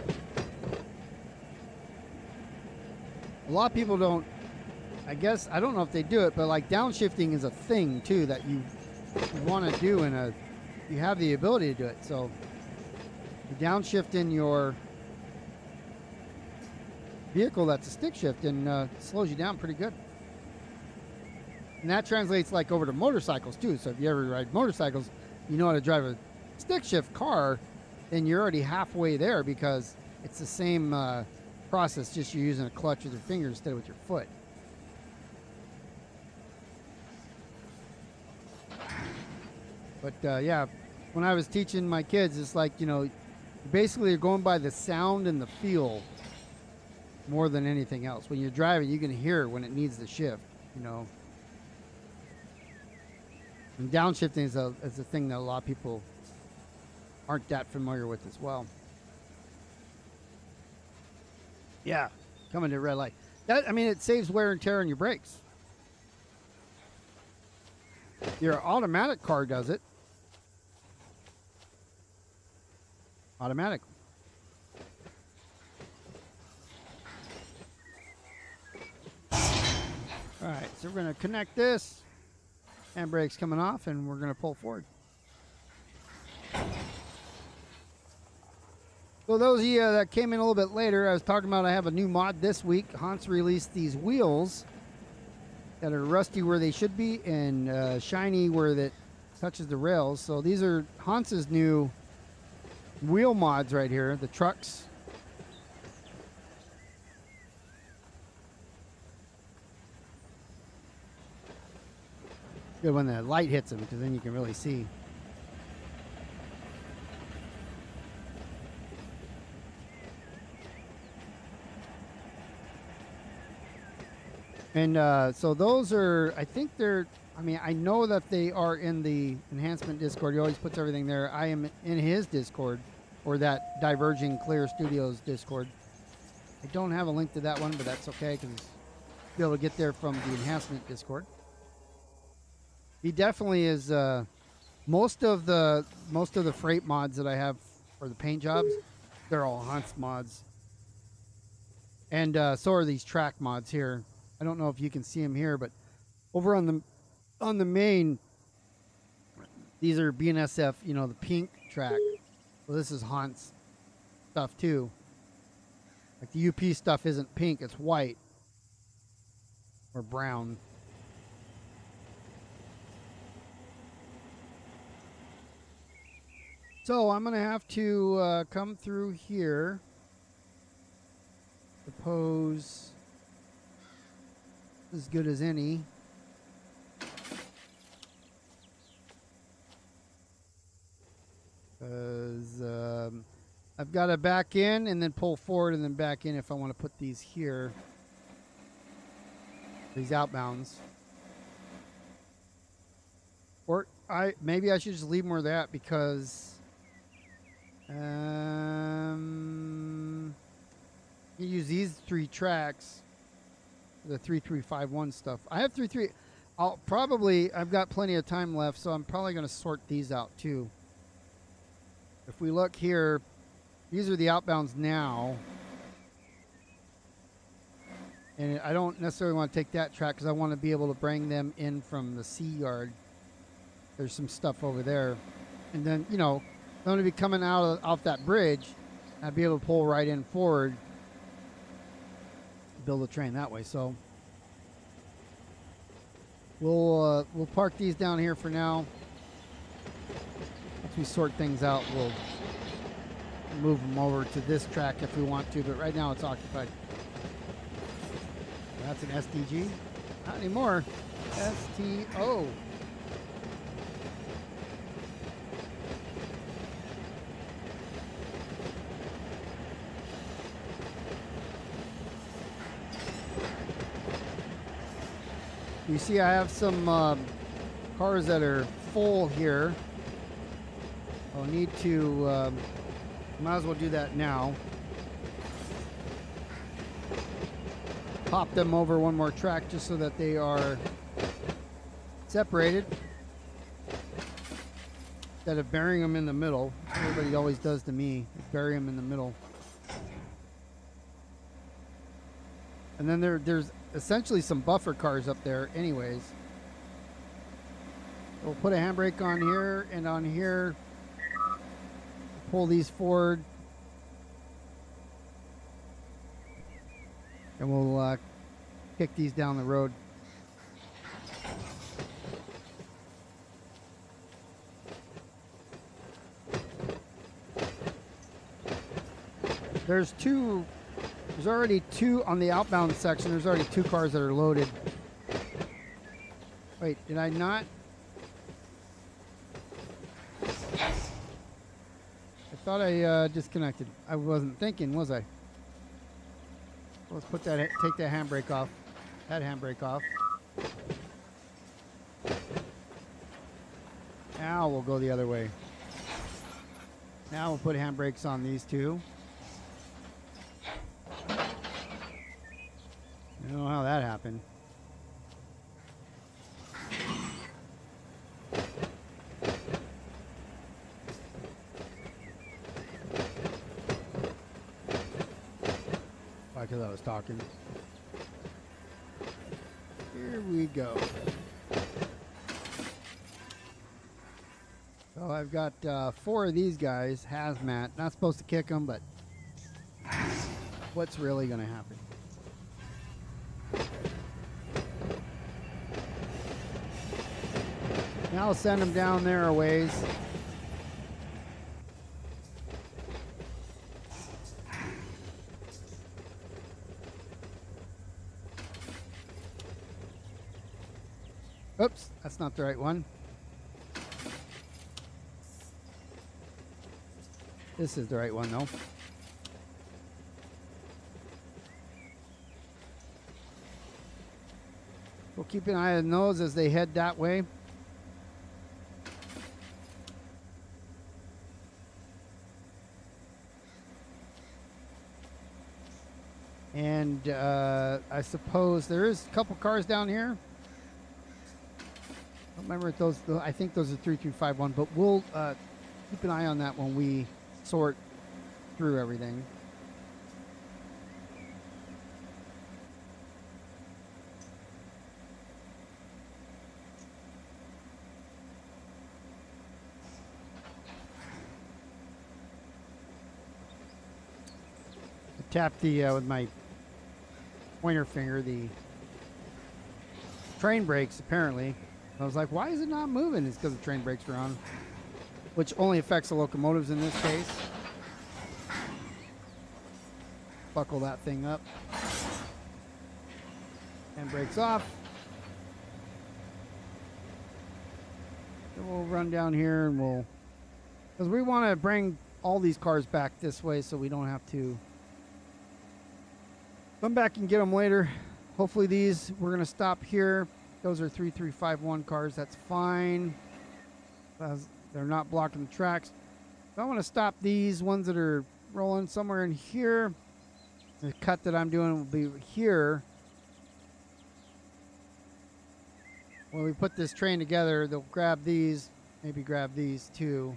A lot of people don't, I guess, I don't know if they do it, but like downshifting is a thing too that you want to do you have the ability to do it. So you downshift in your vehicle that's a stick shift and slows you down pretty good. And that translates like over to motorcycles too. So if you ever ride motorcycles, you know how to drive a stick shift car, then you're already halfway there because it's the same process, just you're using a clutch with your fingers instead of with your foot. But yeah, when I was teaching my kids, it's like, basically you're going by the sound and the feel more than anything else. When you're driving, you can hear when it needs to shift, And downshifting is a thing that a lot of people aren't that familiar with as well. Yeah, coming to red light. I mean, it saves wear and tear on your brakes. Your automatic car does it. Automatic. All right, so we're going to connect this. Handbrake's coming off, and we're going to pull forward. So those of you that came in a little bit later, I was talking about I have a new mod this week. Hans released these wheels that are rusty where they should be and shiny where that touches the rails. So these are Hans's new wheel mods right here, the trucks. Good when the light hits them because then you can really see. And so those are, I think they're, I mean, I know that they are in the enhancement Discord. He always puts everything there. I am in his Discord, or that Diverging Clear Studios Discord. I don't have a link to that one, but that's okay because you'll be able to get there from the enhancement Discord. He definitely is. Most of the freight mods that I have for the paint jobs, they're all Hans mods. And so are these track mods here. I don't know if you can see them here, but over on the main, these are BNSF, the pink track. So this is Hans stuff too. Like the UP stuff isn't pink, it's white or brown. So I'm gonna have to come through here. Suppose as good as any. Because I've got to back in and then pull forward and then back in if I want to put these here. These outbounds. Or maybe I should just leave them where they're at because you use these 3 tracks. The 3351 stuff. I have 33. I've got plenty of time left, so I'm probably going to sort these out too. If we look here, these are the outbounds now. And I don't necessarily want to take that track because I want to be able to bring them in from the sea yard. There's some stuff over there. And then, you know, I'm going to be coming off that bridge. I'd be able to pull right in forward, build a train that way. So we'll park these down here for now. Once we sort things out, we'll move them over to this track if we want to, but right now it's occupied. That's an SDG. Not anymore. STO. You see I have some cars that are full here. I'll need to, might as well do that now. Pop them over one more track just so that they are separated. Instead of burying them in the middle. Everybody always does to me. Bury them in the middle. And then there's essentially some buffer cars up there anyways. We'll put a handbrake on here and on here. Pull these forward. And we'll kick these down the road. There's already two on the outbound section. There's already two cars that are loaded. Wait, did I not? I thought I disconnected. I wasn't thinking, was I? Let's put that, take that handbrake off. That handbrake off. Now we'll go the other way. Now we'll put handbrakes on these two. I don't know how that happened. Because I was talking. Here we go. So I've got 4 of these guys, hazmat. Not supposed to kick them, but what's really going to happen? Now I'll send them down there a ways. Oops, that's not the right one. This is the right one, though. We'll keep an eye on those as they head that way. And I suppose there is a couple cars down here. I don't remember if those, I think those are 3351, but we'll keep an eye on that when we sort through everything. I tapped the with my pointer finger the train brakes apparently. I was like, why is it not moving? It's because the train brakes are on, which only affects the locomotives in this case. Buckle that thing up. And brakes off. Then we'll run down here and we'll, because we want to bring all these cars back this way so we don't have to come back and get them later. Hopefully these, we're going to stop here. Those are 3351 cars. That's fine. They're not blocking the tracks. So I want to stop these ones that are rolling somewhere in here. The cut that I'm doing will be here. When we put this train together, they'll grab these, maybe grab these too.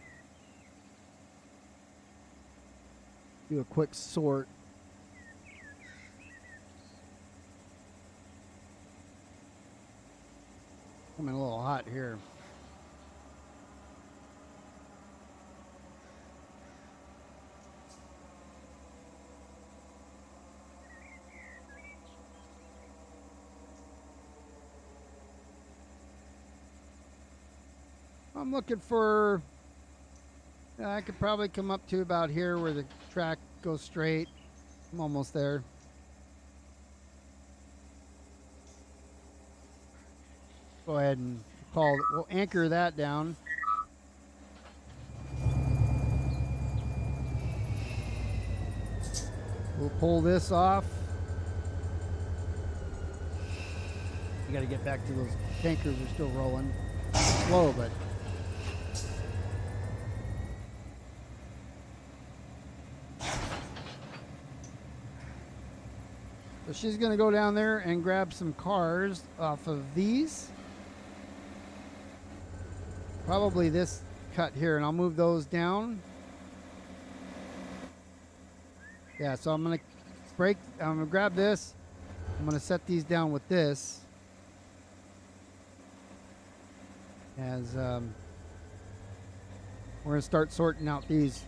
Do a quick sort. Coming a little hot here. I'm looking for, I could probably come up to about here where the track goes straight. I'm almost there. Go ahead and we'll anchor that down. We'll pull this off. You got to get back to those tankers are still rolling. Slow, but so she's going to go down there and grab some cars off of these. Probably this cut here, and I'll move those down. Yeah, so I'm going to grab this. I'm going to set these down with this. As we're going to start sorting out these.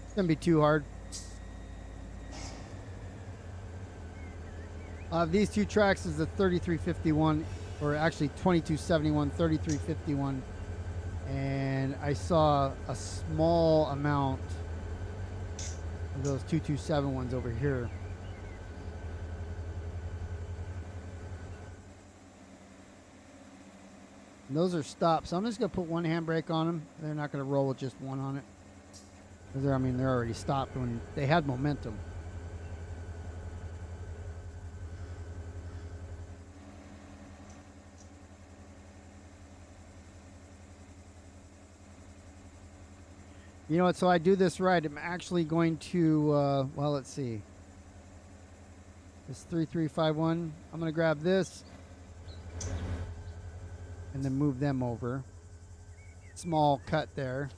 It's going to be too hard. These two tracks is the 3351, or actually 2271, 3351. And I saw a small amount of those 227 ones over here. And those are stopped, so I'm just going to put one handbrake on them. They're not going to roll with just one on it. Because they're already stopped when they had momentum. You know what, so I do this right. I'm actually going to, well, let's see. This 3351, I'm going to grab this and then move them over. Small cut there.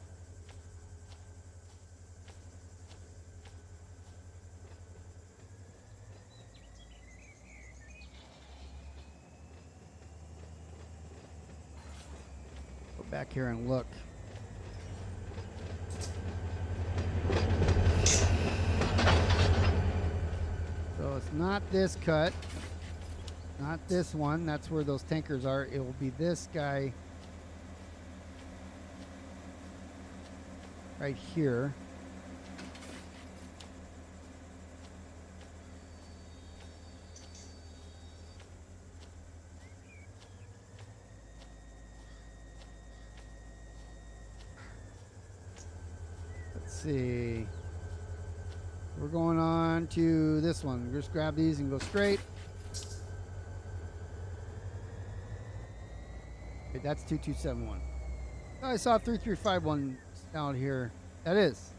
Go back here and look. So it's not this cut, not this one. That's where those tankers are. It will be this guy right here. Let's see. We're going on to this one. Just grab these and go straight. Okay, that's 2271. Oh, I saw 3351 down here. That is.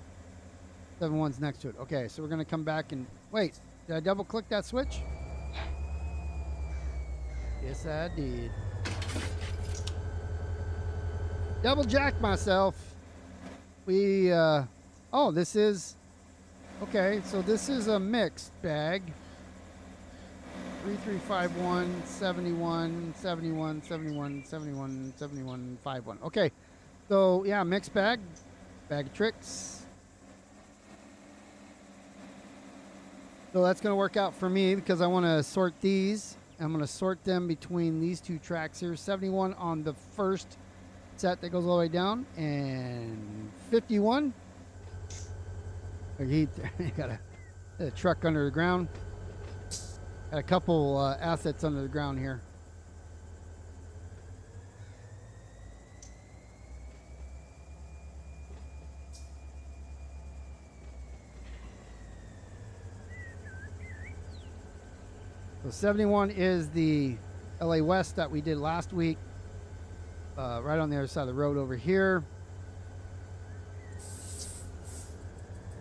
71's next to it. Okay, so we're going to come back and wait. Did I double click that switch? Yes, I did. Double jacked myself. Oh, this is. Okay, so this is a mixed bag. 3351, 71, 71, 71, 71, 71, 51. Okay, so yeah, mixed bag. Bag of tricks. So that's going to work out for me because I want to sort these. I'm going to sort them between these two tracks here. 71 on the first set that goes all the way down, and 51. He got a truck under the ground. Got a couple assets under the ground here. So 71 is the LA West that we did last week. Right on the other side of the road over here.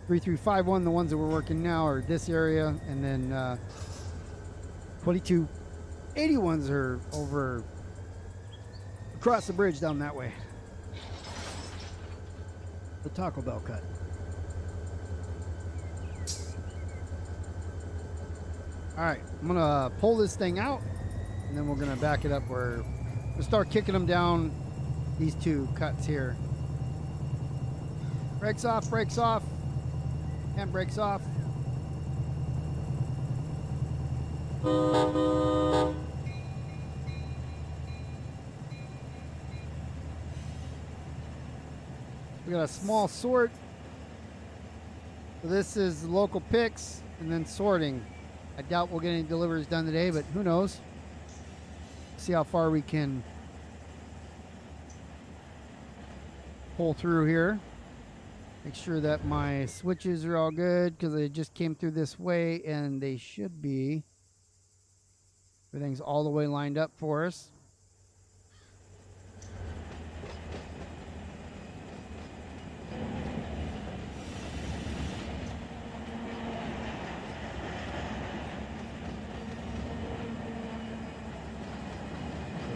3351, the ones that we're working now are this area, and then 2281s are over across the bridge down that way. The Taco Bell cut. All right, I'm gonna pull this thing out, and then we're gonna back it up where We'll start kicking them down these two cuts here. Brakes off, and brakes off. We got a small sort. So this is local picks and then sorting. I doubt we'll get any deliveries done today, but who knows? See how far we can pull through here. Make sure that my switches are all good because they just came through this way and they should be. Everything's all the way lined up for us.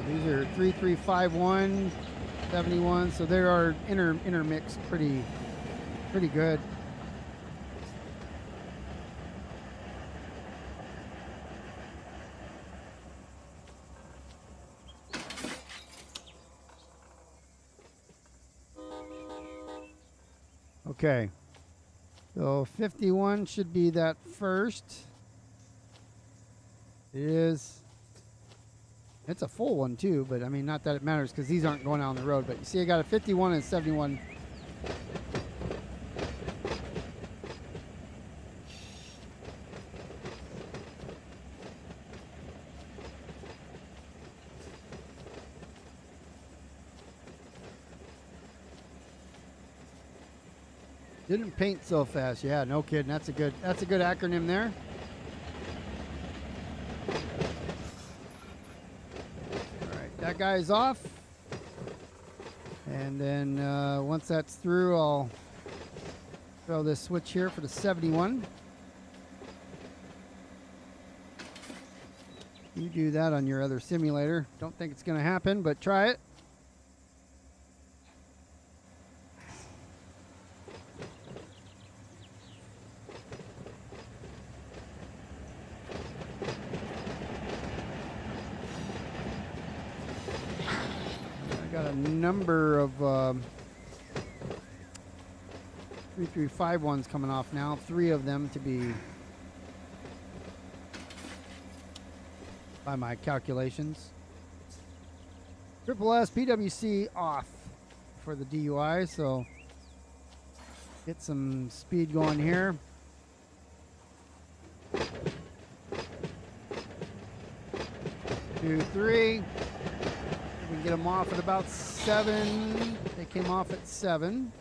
These are 3351, 71, so they are intermixed pretty good. Okay, so 51 should be that first. It is. It's a full one too, but I mean, not that it matters because these aren't going out on the road. But you see, I got a 51 and 71. Didn't paint so fast. Yeah, no kidding. That's a good acronym there. That guy's off, and then once that's through, I'll throw this switch here for the 71. You do that on your other simulator. Don't think it's going to happen, but try it. Number of 3351s coming off now, 3 of them to be by my calculations. Triple S PWC off for the DUI, so get some speed going here. Two, three. We can get them off at about 7. They came off at 7.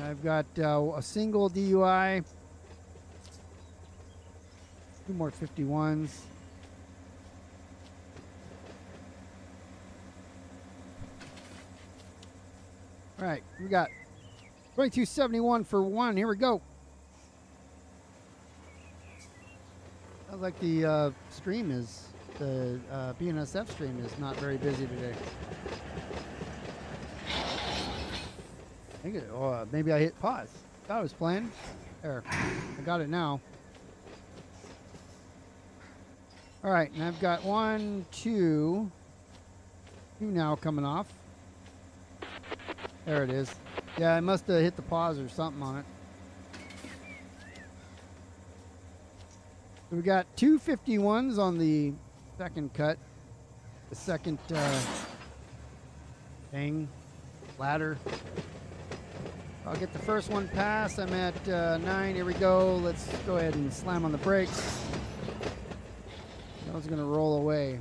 I've got a single DUI, 2 more 51s. All right, we got 2271 for 1. Here we go. Sounds like the stream is, the BNSF stream is not very busy today. I think maybe I hit pause. Thought I was playing. There, I got it now. All right, and I've got 1, 2 now coming off. There it is. Yeah, I must have hit the pause or something on it. We got 2 51s on the second cut. The second thing, ladder. I'll get the first one passed. I'm at 9. Here we go. Let's go ahead and slam on the brakes. That was going to roll away.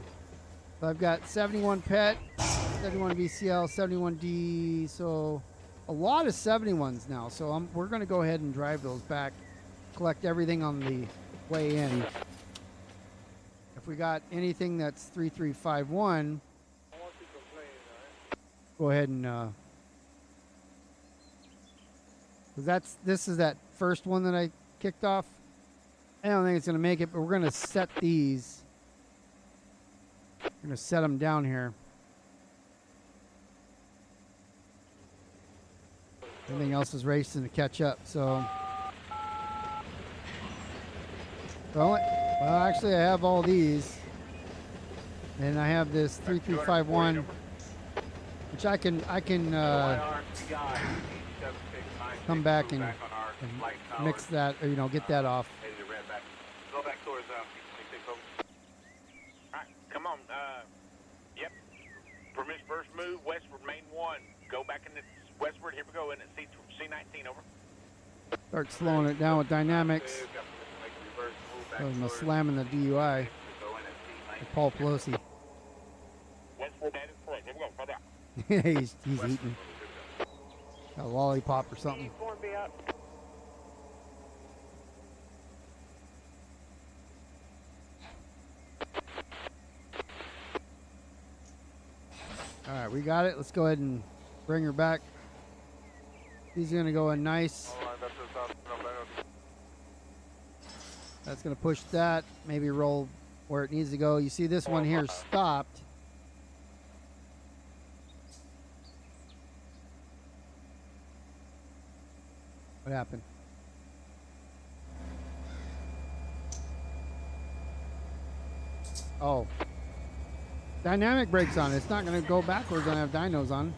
So I've got 71 PET, 71 VCL, 71D. So a lot of 71s now. So we're going to go ahead and drive those back, collect everything on the way in. If we got anything that's 3351, go ahead and because this is that first one that I kicked off. I don't think it's going to make it, but we're going to set these. We're going to set them down here. Everything else is racing to catch up, so Well, actually, I have all these. And I have this 3351, which I can come back and mix that, or, you know, get that off. Go back towards Alright, come on. Yep. Permission first move westward, main 1. Go back in the westward. Here we go in at C19. Over. Start slowing it down with dynamics. I'm slamming the DUI. Paul Pelosi. Westward, that is correct. Here we go. Further out. he's eating a lollipop or something. All right, we got it. Let's go ahead and bring her back. He's gonna go in nice. That's gonna push that. Maybe roll where it needs to go. You see this one here stopped. What happened? Oh. Dynamic brakes on. It's not going to go backwards when I have dynos on.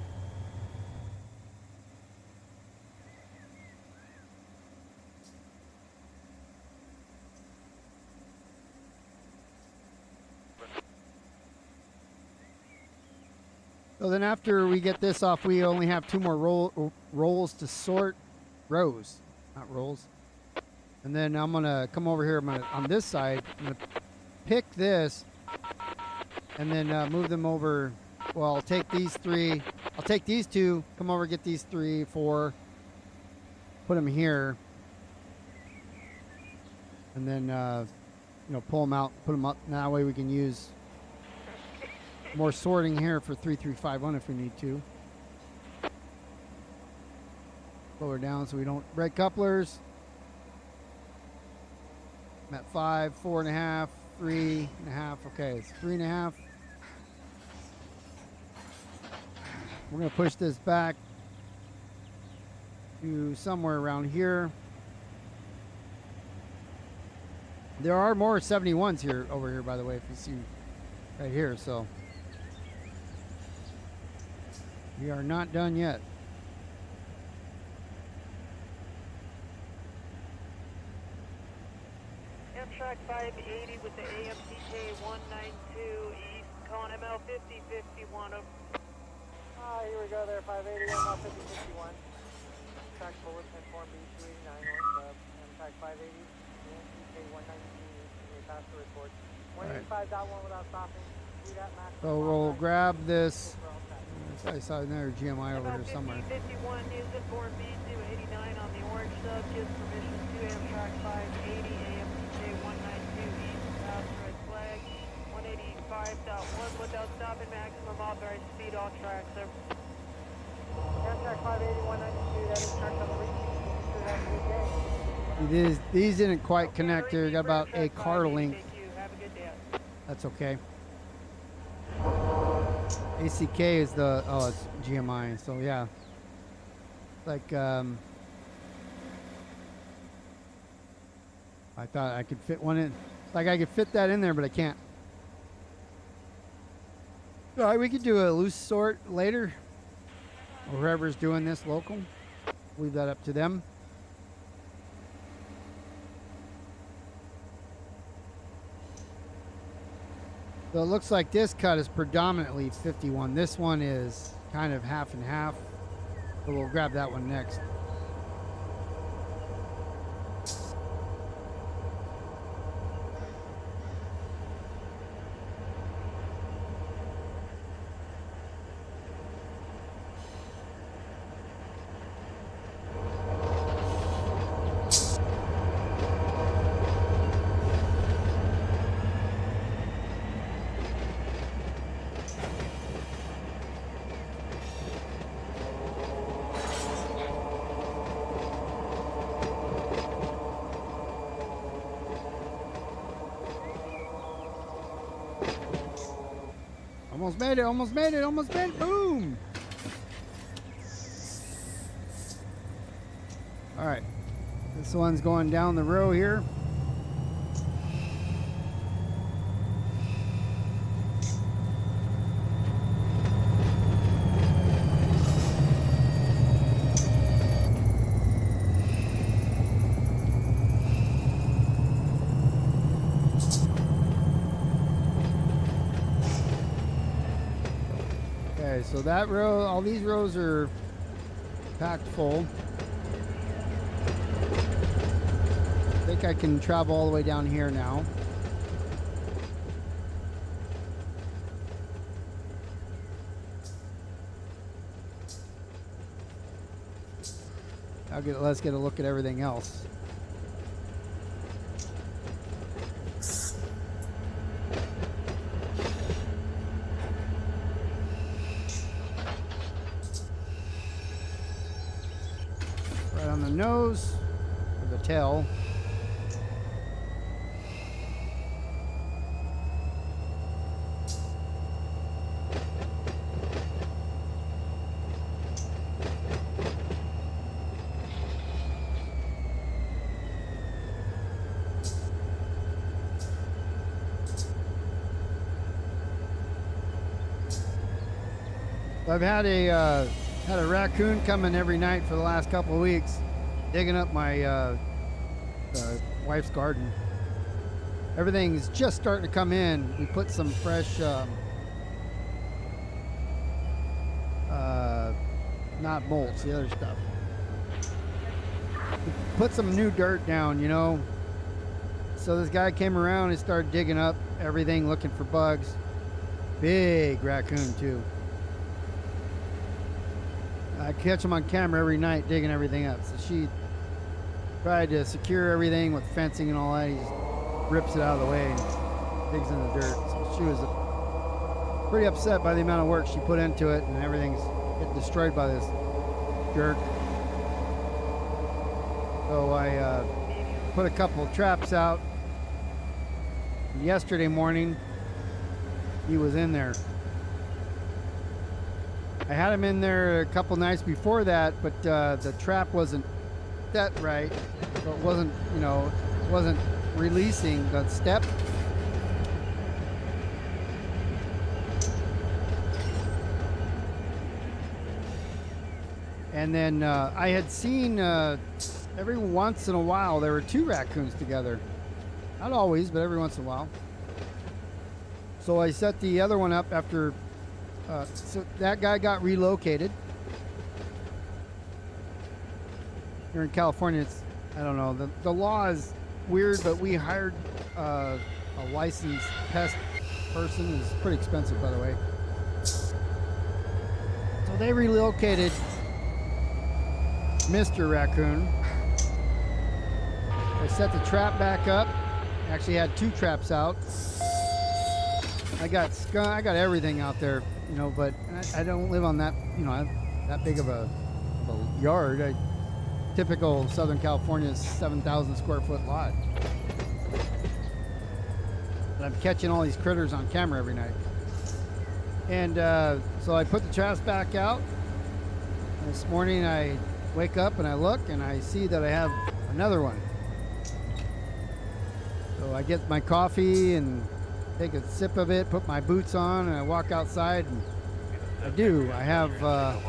So then after we get this off, we only have 2 more rolls to sort. Rows, not rolls. And then I'm going to come over here on this side. I'm going to pick this and then move them over. Well, I'll take these 3. I'll take these 2, come over, get these 3, 4, put them here. And then, you know, pull them out, put them up. That way we can use more sorting here for 3351 if we need to. Lower down so we don't break couplers. I'm at 5, 4.5, 3.5. Okay, it's 3.5. We're going to push this back to somewhere around here. There are more 71s here over here, by the way, if you see right here. So we are not done yet. Track 580 with the AMTK 192 East, calling ML 5051. Here we go there, 580, ML 5051. Track forward, 10-4, B289 North Sub, track 580, AMTK 192 East, we passed the report. 185.1 without stopping, speed at max. So we'll grab this. I saw another GMI over here somewhere. 51 is informed B289 on the orange sub, gives permission to Amtrak 580, AMTK 192 East, pass red flag, 185.1 without stopping, maximum authorized speed, all tracks, sir. Amtrak 580, 192, that is track on the reach. These didn't quite connect here. Got about a car length. That's okay. ACK is the, oh, it's GMI, so yeah. Like, I thought I could fit one in. Like I could fit that in there, but I can't. All right, we could do a loose sort later. Or whoever's doing this local. Leave that up to them. So it looks like this cut is predominantly 51. This one is kind of half and half. So we'll grab that one next. Almost made it, almost made it, almost made it. Boom! All right. This one's going down the row here. Okay, so that row, all these rows are packed full. I think I can travel all the way down here now. Let's get a look at everything else. Right on the nose, or the tail. I've had a raccoon coming every night for the last couple of weeks, digging up my wife's garden. Everything's just starting to come in. We put some fresh, not mulch, the other stuff. We put some new dirt down, you know. So this guy came around and started digging up everything, looking for bugs. Big raccoon too. I catch him on camera every night digging everything up. So she tried to secure everything with fencing and all that. He just rips it out of the way and digs in the dirt. So she was pretty upset by the amount of work she put into it, and everything's getting destroyed by this jerk. So I put a couple of traps out. Yesterday morning, he was in there. I had him in there a couple nights before that, but the trap wasn't set right, so it wasn't, you know, wasn't releasing the step. And then I had seen every once in a while there were two raccoons together. Not always, but every once in a while. So I set the other one up after. So that guy got relocated. Here in California, it's, I don't know, the law is weird, but we hired a licensed pest person. It's pretty expensive, by the way. So they relocated Mr. Raccoon. I set the trap back up. Actually had two traps out. I got everything out there, you know, but I don't live on that, you know, that big of a yard. Typical Southern California 7,000 square foot lot. But I'm catching all these critters on camera every night. And so I put the traps back out. This morning I wake up and I look and I see that I have another one. So I get my coffee and take a sip of it, put my boots on, and I walk outside, and I do. I have a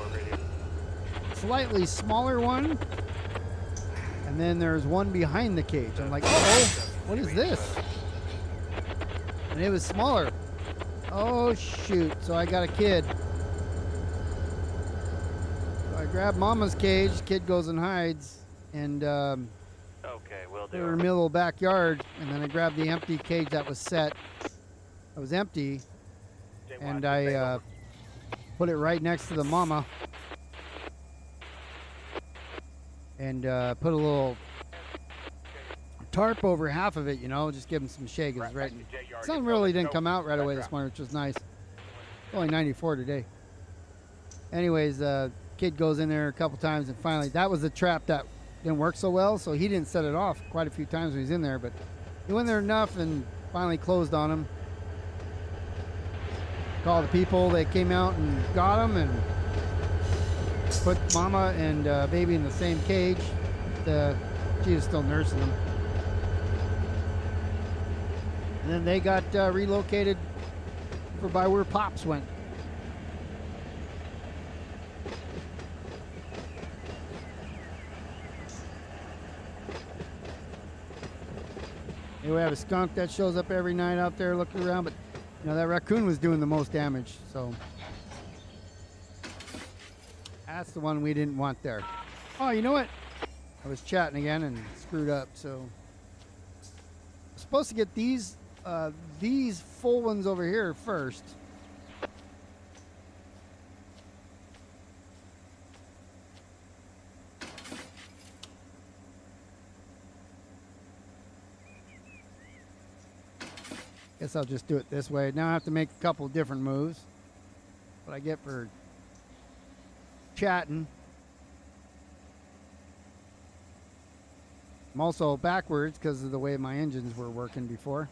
slightly smaller one, and then there's one behind the cage. I'm like, uh-oh, what is this? And it was smaller. Oh, shoot. So I got a kid. So I grab Mama's cage, kid goes and hides, and Okay, will they were in the middle of the backyard, and then I grabbed the empty cage that was set. It was empty, and I put it right next to the mama, and put a little tarp over half of it, you know, just give them some shade. Right. Sun really didn't come out right away this morning, which was nice. Only 94 today. Anyways, kid goes in there a couple times, and finally, that was the trap that didn't work so well, so he didn't set it off quite a few times when he was in there, but he went there enough and finally closed on him. Called the people, they came out and got him and put mama and baby in the same cage. She was still nursing them. And then they got relocated over by where Pops went. Anyway, we have a skunk that shows up every night out there looking around, but you know, that raccoon was doing the most damage, so That's the one we didn't want there. Oh, you know what? I was chatting again and screwed up. So I'm supposed to get these full ones over here first. Guess I'll just do it this way. Now I have to make a couple different moves. What I get for chatting. I'm also backwards because of the way my engines were working before.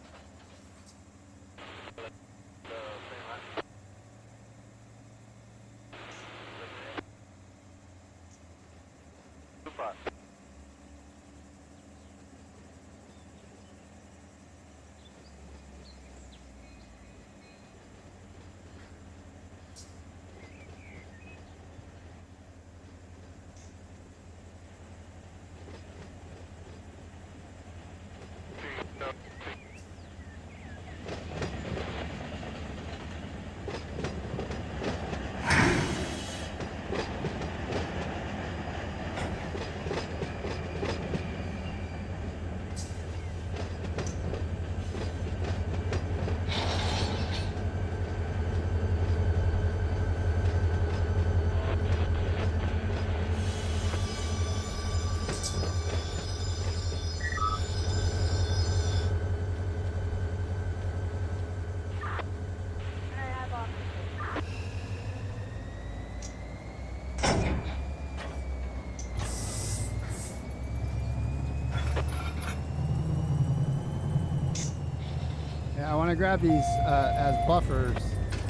I want to grab these as buffers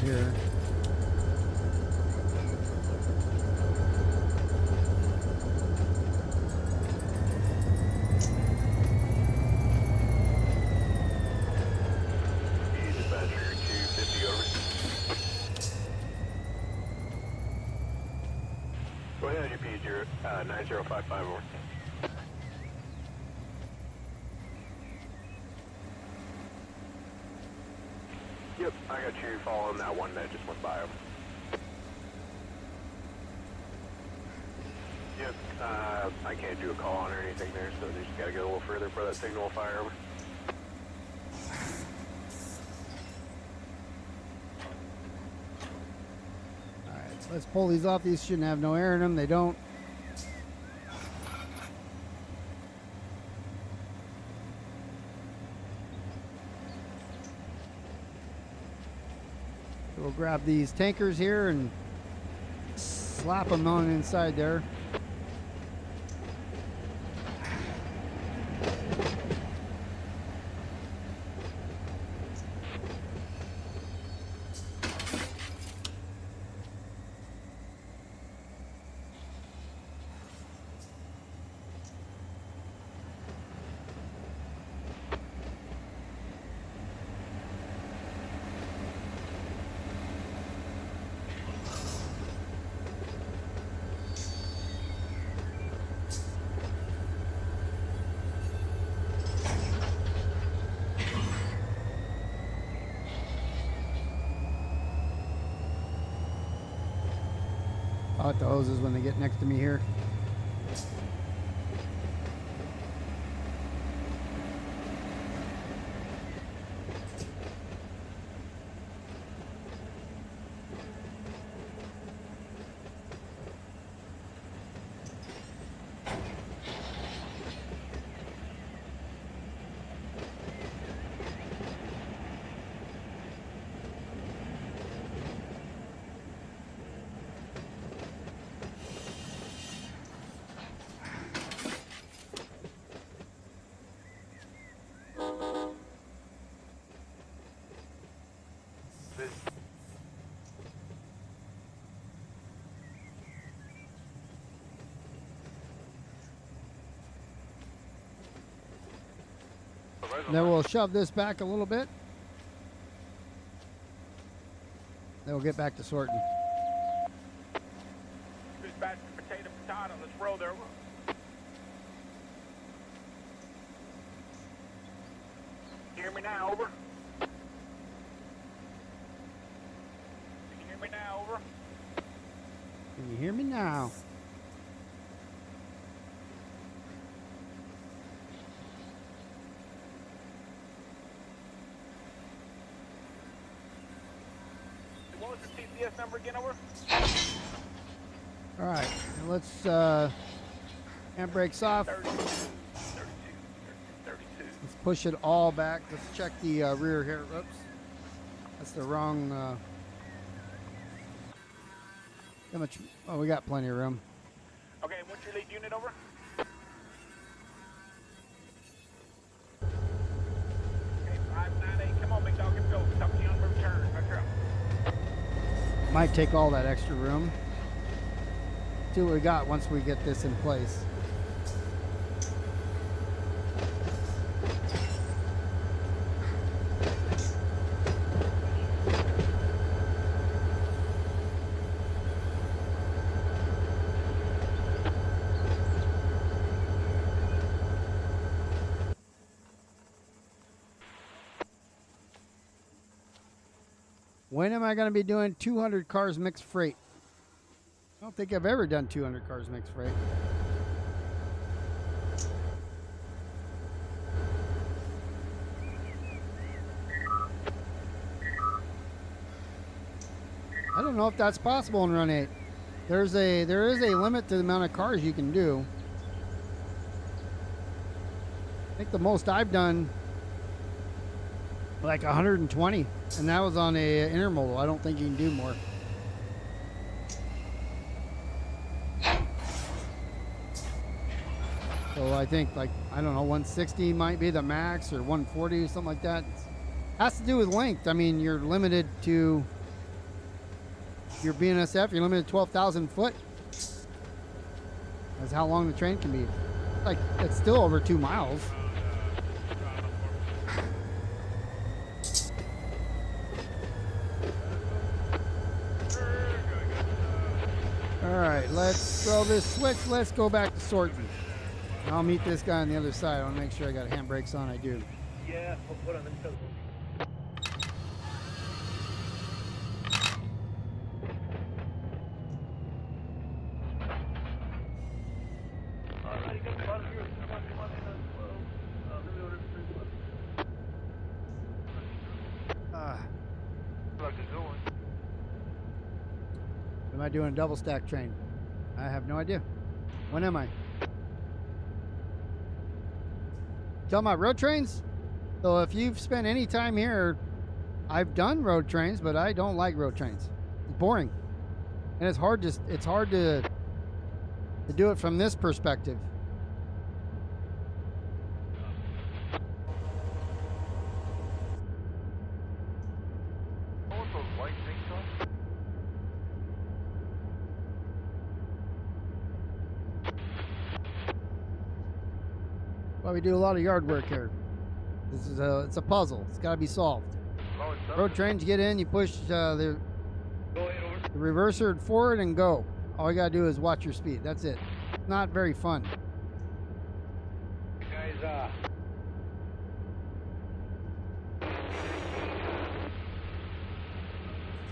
here. Go ahead, UP 90551. Yep, I got you following that one that just went by him. Yep, I can't do a call on or anything there, so they just gotta go a little further for that signal to fire over. Alright, so let's pull these off. These shouldn't have no air in them. They don't. We'll grab these tankers here and slap them on inside there. I'll hit the hoses when they get next to me here. Then we'll shove this back a little bit. Then we'll get back to sorting. Dispatch potato. Let's roll there. Hear me now, over. Can you hear me now, over? Can you hear me now? What was the TCS number again, over? All right, let's handbrakes off. 32. Let's push it all back. Let's check the rear here. Oops, that's the wrong. How much? Oh, we got plenty of room. Okay, what's your lead unit, over? Okay, 598. Come on, big dog, let's go. Talk to you on the return. Back up. Might take all that extra room. See what we got once we get this in place. When am I going to be doing 200 cars mixed freight? I don't think I've ever done 200 cars mixed freight. I don't know if that's possible in Run 8. There is a limit to the amount of cars you can do. I think the most I've done like 120, and that was on a intermodal. I don't think you can do more. So I think, like, I don't know, 160 might be the max, or 140 or something like that. It has to do with length. I mean, you're limited to your BNSF. You're limited to 12,000 foot. That's how long the train can be. Like, it's still over 2 miles. All right, let's throw this switch. Let's go back to sorting. I'll meet this guy on the other side. I want to make sure I got handbrakes on. I do. Yeah, hold on, let me tell you. Alrighty, come on here. Come on in. Let me order 3 Like a good one. Am I doing a double stack train? I have no idea. When am I? Talking about road trains? So if you've spent any time here, I've done road trains, but I don't like road trains. It's boring. And it's hard to do it from this perspective. I want those white things on. Well, we do a lot of yard work here. It's a puzzle. It's got to be solved. Oh, it's Road trains, you get in, you push the Go ahead, over. the reverser forward and go. All you gotta do is watch your speed. That's it. Not very fun. Guys,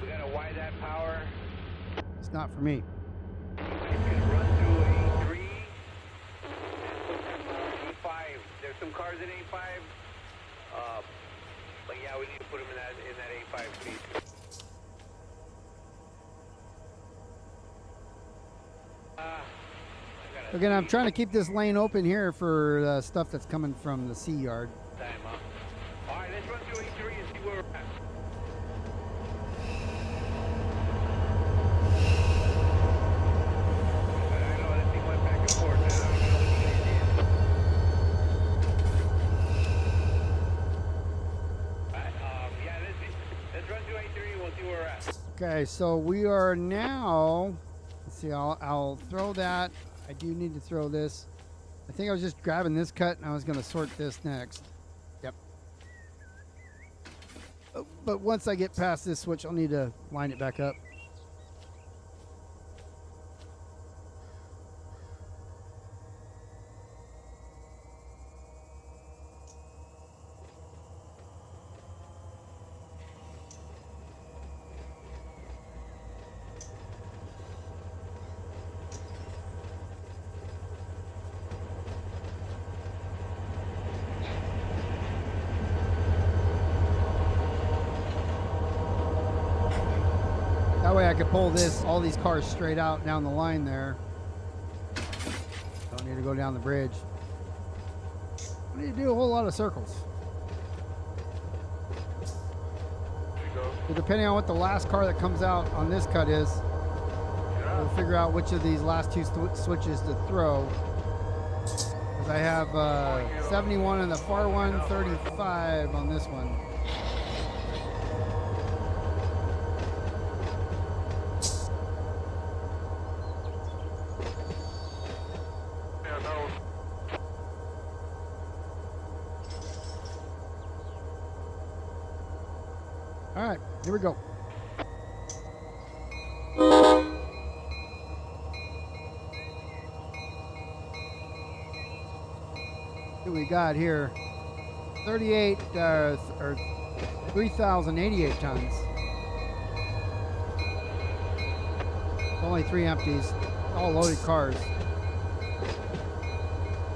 we got a wide that power. It's not for me. It's gonna run through A3, E5. There's some cars in A5. But yeah, we need to put them in that A5 speed. Again, I'm trying to keep this lane open here for stuff that's coming from the C yard. Time up. All right, let's run through A3 and see where we're at. I know that thing went back and forth. I don't know what you did. Yeah, let's run through A3 and we'll see where we're at. Okay, so we are now. Let's see. I'll throw that. I do need to throw this. I think I was just grabbing this cut and I was going to sort this next. Yep. But once I get past this switch, I'll need to line it back up. That way I could pull all these cars straight out down the line there. Don't need to go down the bridge. I need to do a whole lot of circles. So depending on what the last car that comes out on this cut is, we'll figure out which of these last two switches to throw. Because I have 71 on the far one, 35 on this one. All right, here we go. What we got here? 38 or 3,088 tons. Only 3 empties. All loaded cars.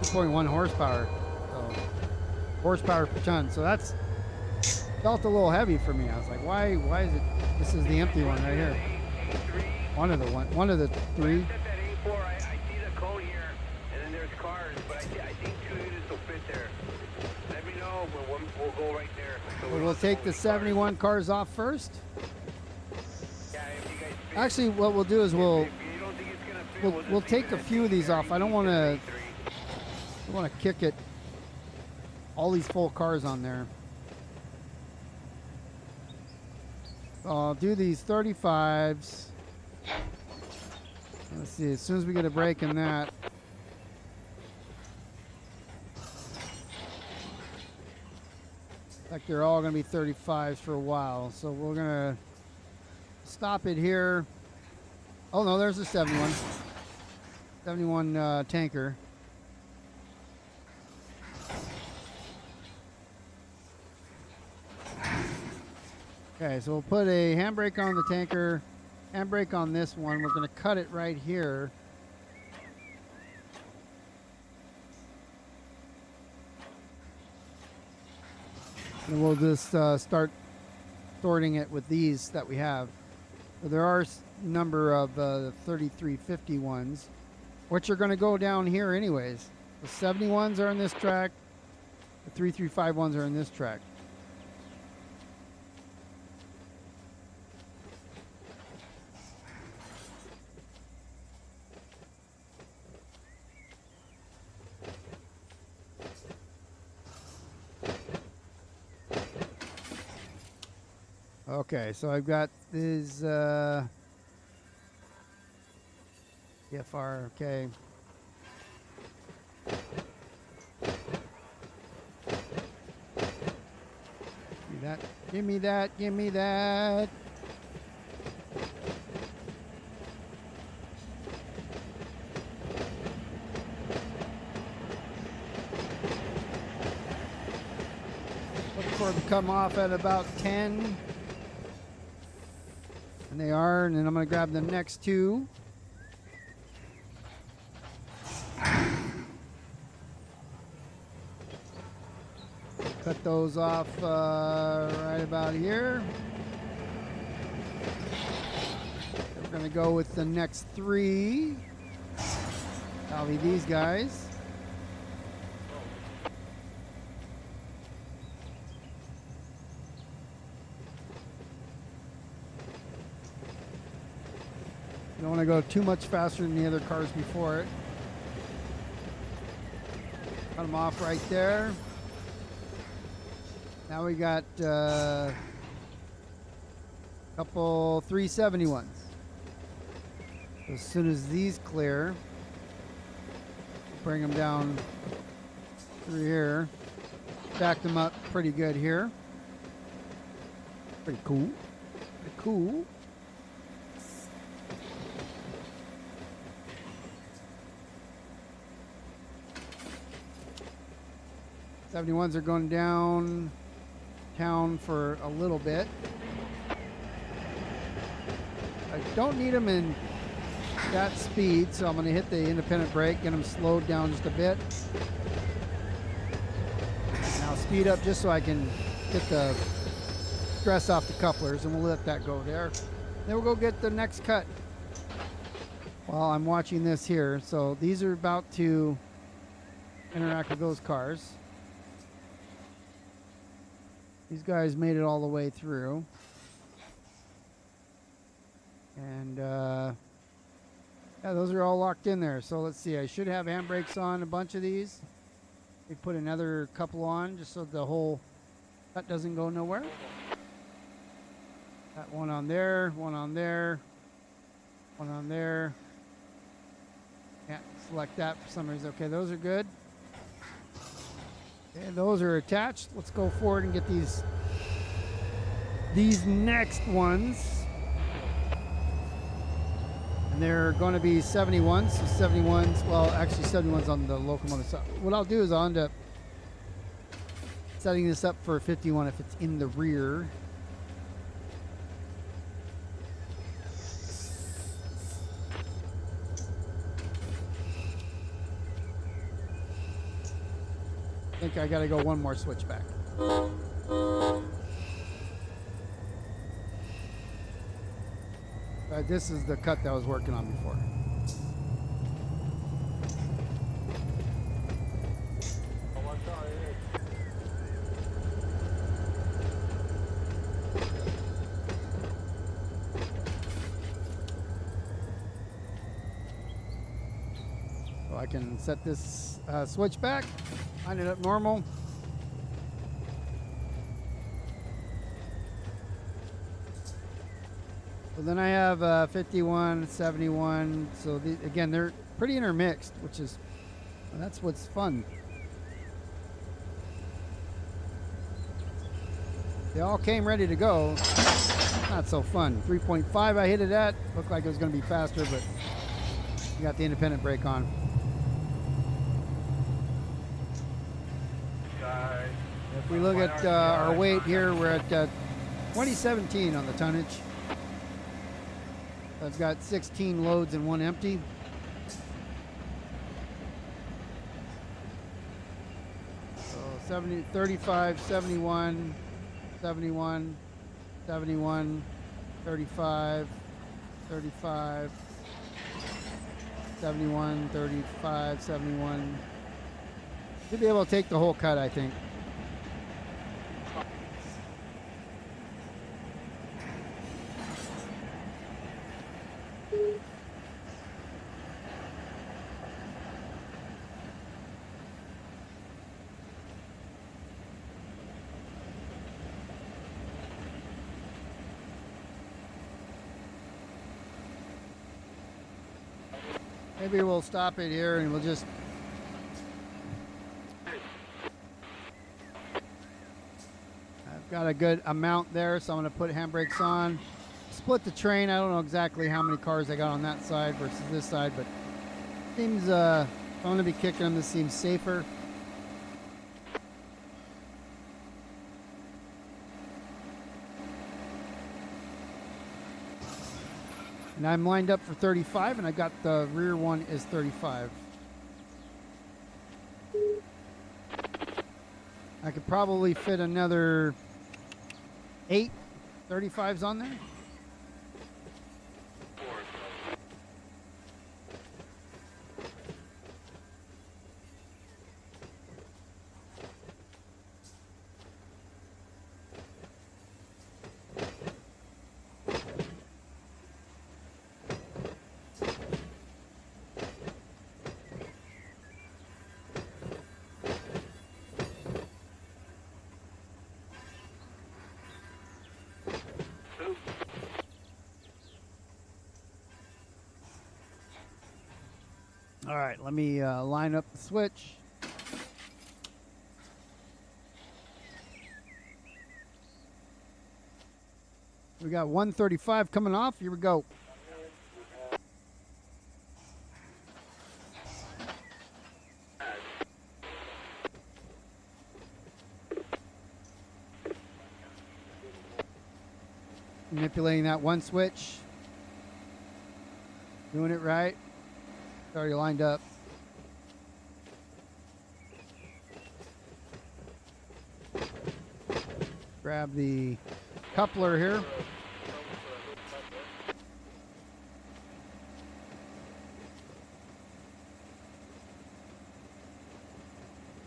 2.1 horsepower. So horsepower per ton. So that's felt a little heavy for me. I was like, why is it? This is the empty one right here. One of the 3. I see the code here, and then there's cars, but I think 2 units will fit there. Let me know, we'll go right there. So We'll take the 71 cars off first. Yeah, if you guys fit. Actually, what we'll do is If you don't think it's gonna fit, we'll just take leave a it at few of these off. I don't want to 83. kick it. All these full cars on there. I'll do these 35s. Let's see, as soon as we get a break in that. Like they're all going to be 35s for a while. So we're going to stop it here. Oh no, there's the 71. 71 tanker. Okay, so we'll put a handbrake on the tanker, handbrake on this one. We're going to cut it right here. And we'll just start sorting it with these that we have. So there are a number of 3351s, which are going to go down here anyways. The 71s are in this track. The 3351s are in this track. Okay, so I've got these CFR, okay. Give me that, give me that. Look for it to come off at about 10. And they are, and then I'm going to grab the next 2. Cut those off right about here. We're going to go with the next 3. That'll be these guys. Don't want to go too much faster than the other cars before it. Cut them off right there. Now we got a couple 371s. As soon as these clear, bring them down through here. Stack them up pretty good here. Pretty cool. Pretty cool. 71s are going down town for a little bit. I don't need them in that speed, so I'm going to hit the independent brake, get them slowed down just a bit. And I'll speed up just so I can get the stress off the couplers, and we'll let that go there. Then we'll go get the next cut. While I'm watching this here, so these are about to interact with those cars. These guys made it all the way through. And yeah, those are all locked in there. So let's see, I should have handbrakes on a bunch of these. We put another couple on just so the whole cut doesn't go nowhere. Got one on there, one on there, one on there. Can't select that for some reason. Okay, those are good. Okay, those are attached. Let's go forward and get these next ones. And they're going to be 71s. So 71s, well, actually 71s on the locomotive side. What I'll do is I'll end up setting this up for 51 if it's in the rear. I think I gotta go one more switch back. This is the cut that I was working on before. So I can set this switch back. Line it up normal. So then I have 51, 71. So again, they're pretty intermixed, which is, that's what's fun. They all came ready to go. Not so fun. 3.5 I hit it at. Looked like it was going to be faster, but you got the independent brake on. If we look at our weight here, we're at 2017 on the tonnage. I've got 16 loads and one empty. So 70, 35, 71, 71, 71, 35, 35, 71, 35, 71. Should be able to take the whole cut, I think. Maybe we'll stop it here and we'll just I've got a good amount there, so I'm going to put handbrakes on. Split the train. I don't know exactly how many cars I got on that side versus this side, but it seems if I'm going to be kicking them, this seems safer. And I'm lined up for 35, and I got the rear one is 35. I could probably fit another 8 35s on there. All right, let me line up the switch. We got 135 coming off. Here we go. Manipulating that one switch. Doing it right. It's already lined up. Grab the coupler here.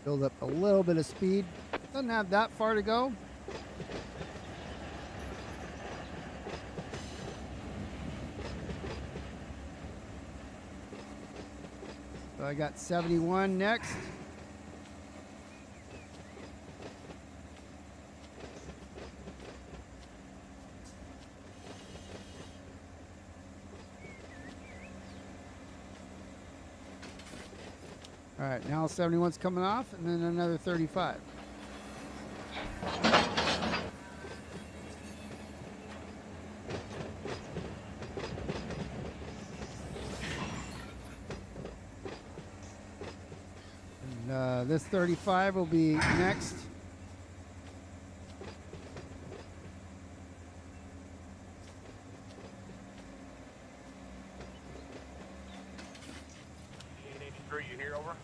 Build up a little bit of speed. Doesn't have that far to go. So I got 71 next. All right, now 71's coming off, and then another 35. And this 35 will be next. You hear over?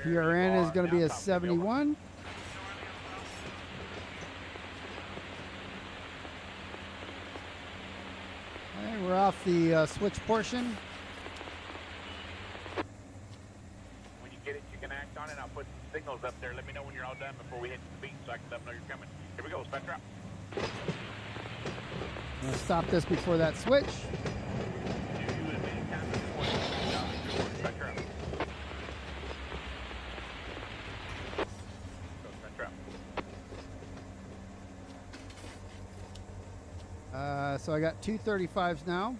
PRN is going to be a 71. Okay, we're off the switch portion. When you get it, you can act on it. I'll put signals up there. Let me know when you're all done before we hit the beat so I can let them know you're coming. Here we go, Spectre out. I'm going to stop this before that switch. Do as many times as you want. Spectre out. Go, Spectre out. So I got two 35s now.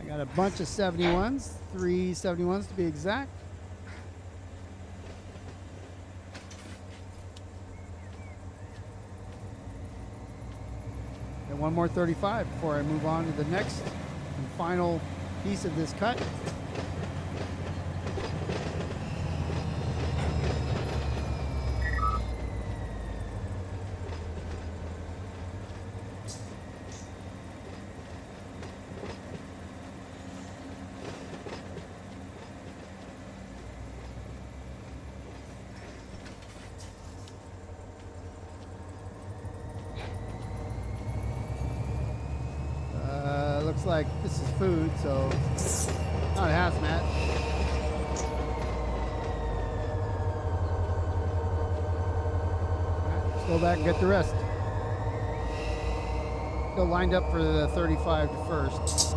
I got a bunch of 71s, 3 71s to be exact. And one more 35 before I move on to the next and final piece of this cut. Looks like this is food, so not a hazmat. Alright, let's go back and get the rest. Still lined up for the 35 to first.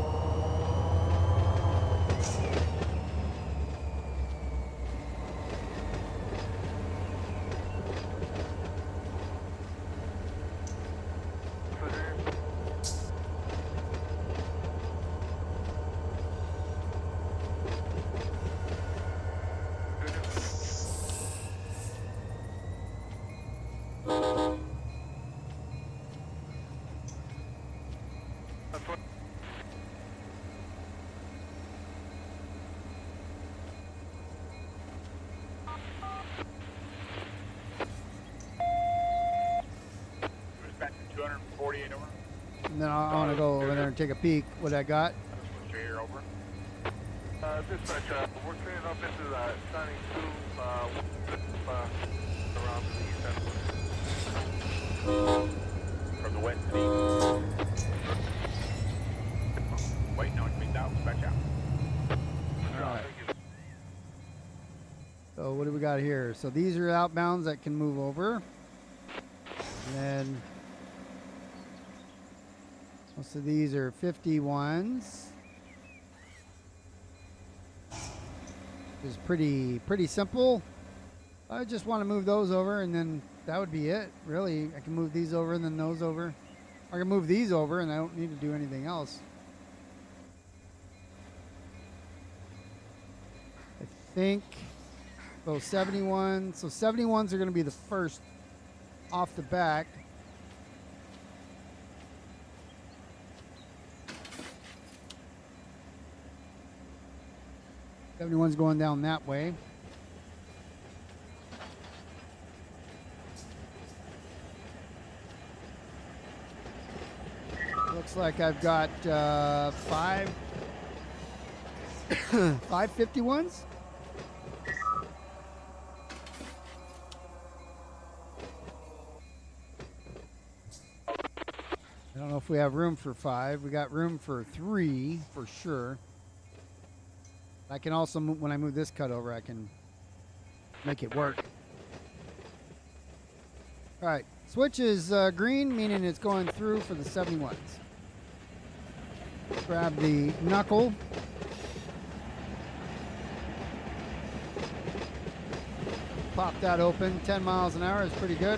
Dispatch 248 over. And then I want to go over there and take a peek what I got. Here over. Dispatch, we're clearing up into the Sunny 2, around to the east end. From the west to the east. Wait, no, it's being dialed. Dispatch out. All right. So what do we got here? So these are outbounds that can move over. And then most of these are 51s. It's pretty simple. I just want to move those over, and then that would be it. Really, I can move these over and then those over. I can move these over, and I don't need to do anything else. I think those 71. So 71s are going to be the first off the back. Everyone's going down that way. looks like I've got 551s. I don't know if we have room for 5. We got room for 3 for sure. I can also, when I move this cut over, I can make it work. All right, switch is green, meaning it's going through for the 71s. Grab the knuckle. Pop that open. 10 miles an hour is pretty good.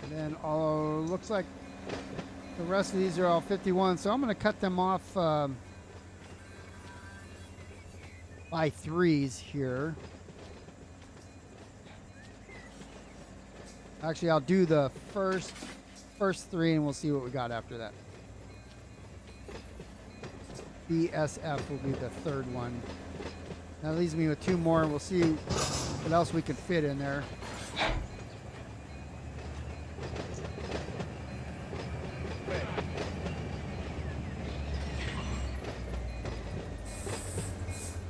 And then looks like the rest of these are all 51, so I'm going to cut them off by 3s here. Actually, I'll do the first 3 and we'll see what we got after that. BSF will be the 3rd one. That leaves me with 2 more, and we'll see what else we can fit in there.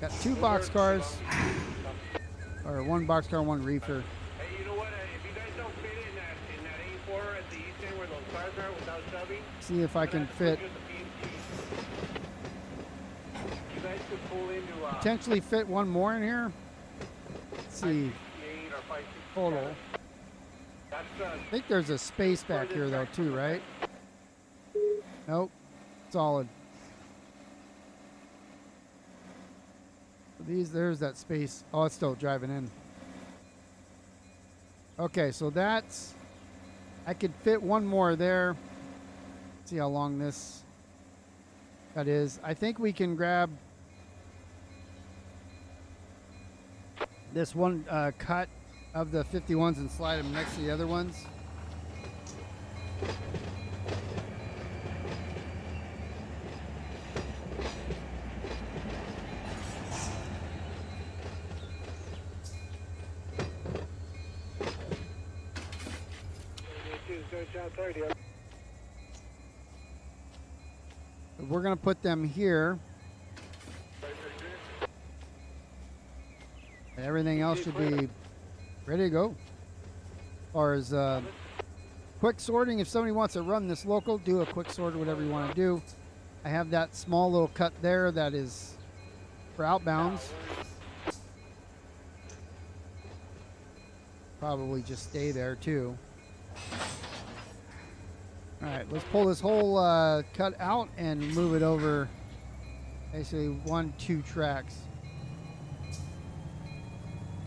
Got 2 boxcars, or 1 boxcar, 1 reefer. Hey, you know what? If you guys don't fit in that A4 at the east end where those cars are without shoving, See if I can fit. You guys could pull into Potentially fit 1 more in here. Let's see. 568 or 567. Total. That's I think there's a space back here though too, right? Nope. Solid. There's that space. Oh, it's still driving in. Okay, so that's, I could fit 1 more there. See how long that is. I think we can grab this one cut of the 51s and slide them next to the other ones. We're going to put them here. Everything else should be ready to go. As far as quick sorting, if somebody wants to run this local, do a quick sort or whatever you want to do. I have that small little cut there that is for outbounds. Probably just stay there too. All right, let's pull this whole cut out and move it over. Basically 1-2 tracks.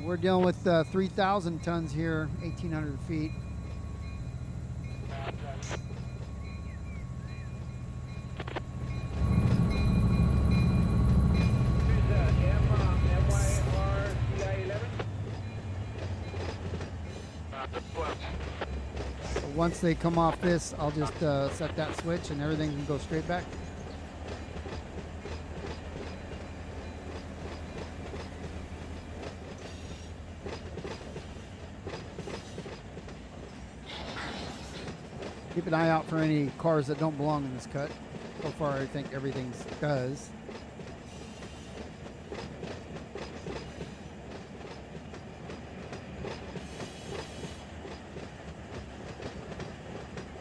We're dealing with 3,000 tons here, 1,800 feet. Once they come off this, I'll just set that switch and everything can go straight back. Keep an eye out for any cars that don't belong in this cut. So far, I think everything does.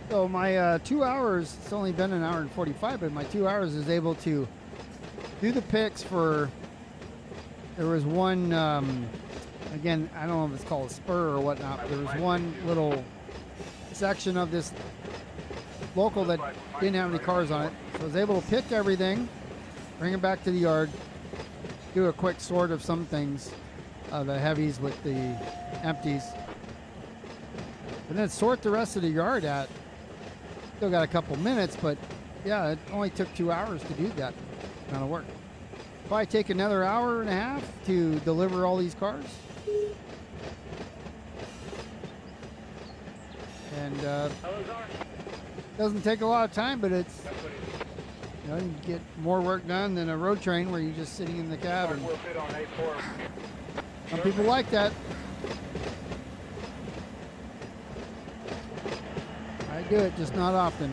So my 2 hours, it's only been 1 hour and 45, but my 2 hours is able to do the picks for, there was one, again, I don't know if it's called a spur or whatnot, but there was one little section of this local that didn't have any cars on it. So I was able to pick everything, bring it back to the yard, do a quick sort of some things, the heavies with the empties, and then sort the rest of the yard at. Still got a couple minutes, but yeah, it only took 2 hours to do that amount of work. Probably take another hour and a half to deliver all these cars. And doesn't take a lot of time, but it's, you know, you get more work done than a road train where you're just sitting in the cab. And some people like that. I do it, just not often.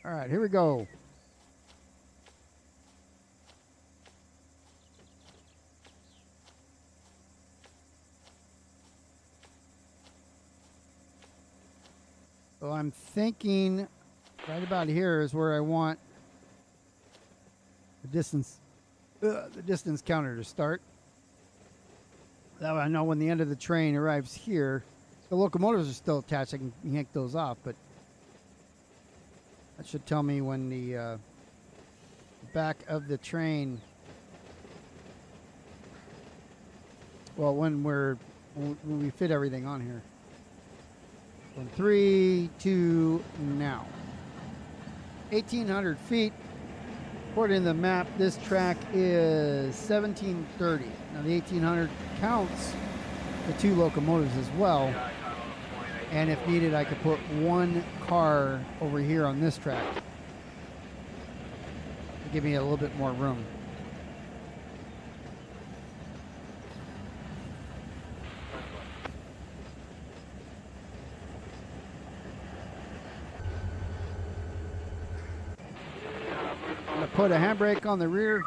All right, here we go. So I'm thinking right about here is where I want the distance counter to start. That way I know when the end of the train arrives here. The locomotives are still attached. I can yank those off, but that should tell me when the back of the train. Well, when we fit everything on here. In 3, 2, now. 1,800 feet. According to the map, this track is 1730. Now the 1,800 counts the 2 locomotives as well. And if needed, I could put 1 car over here on this track to give me a little bit more room. I'm going to put a handbrake on the rear.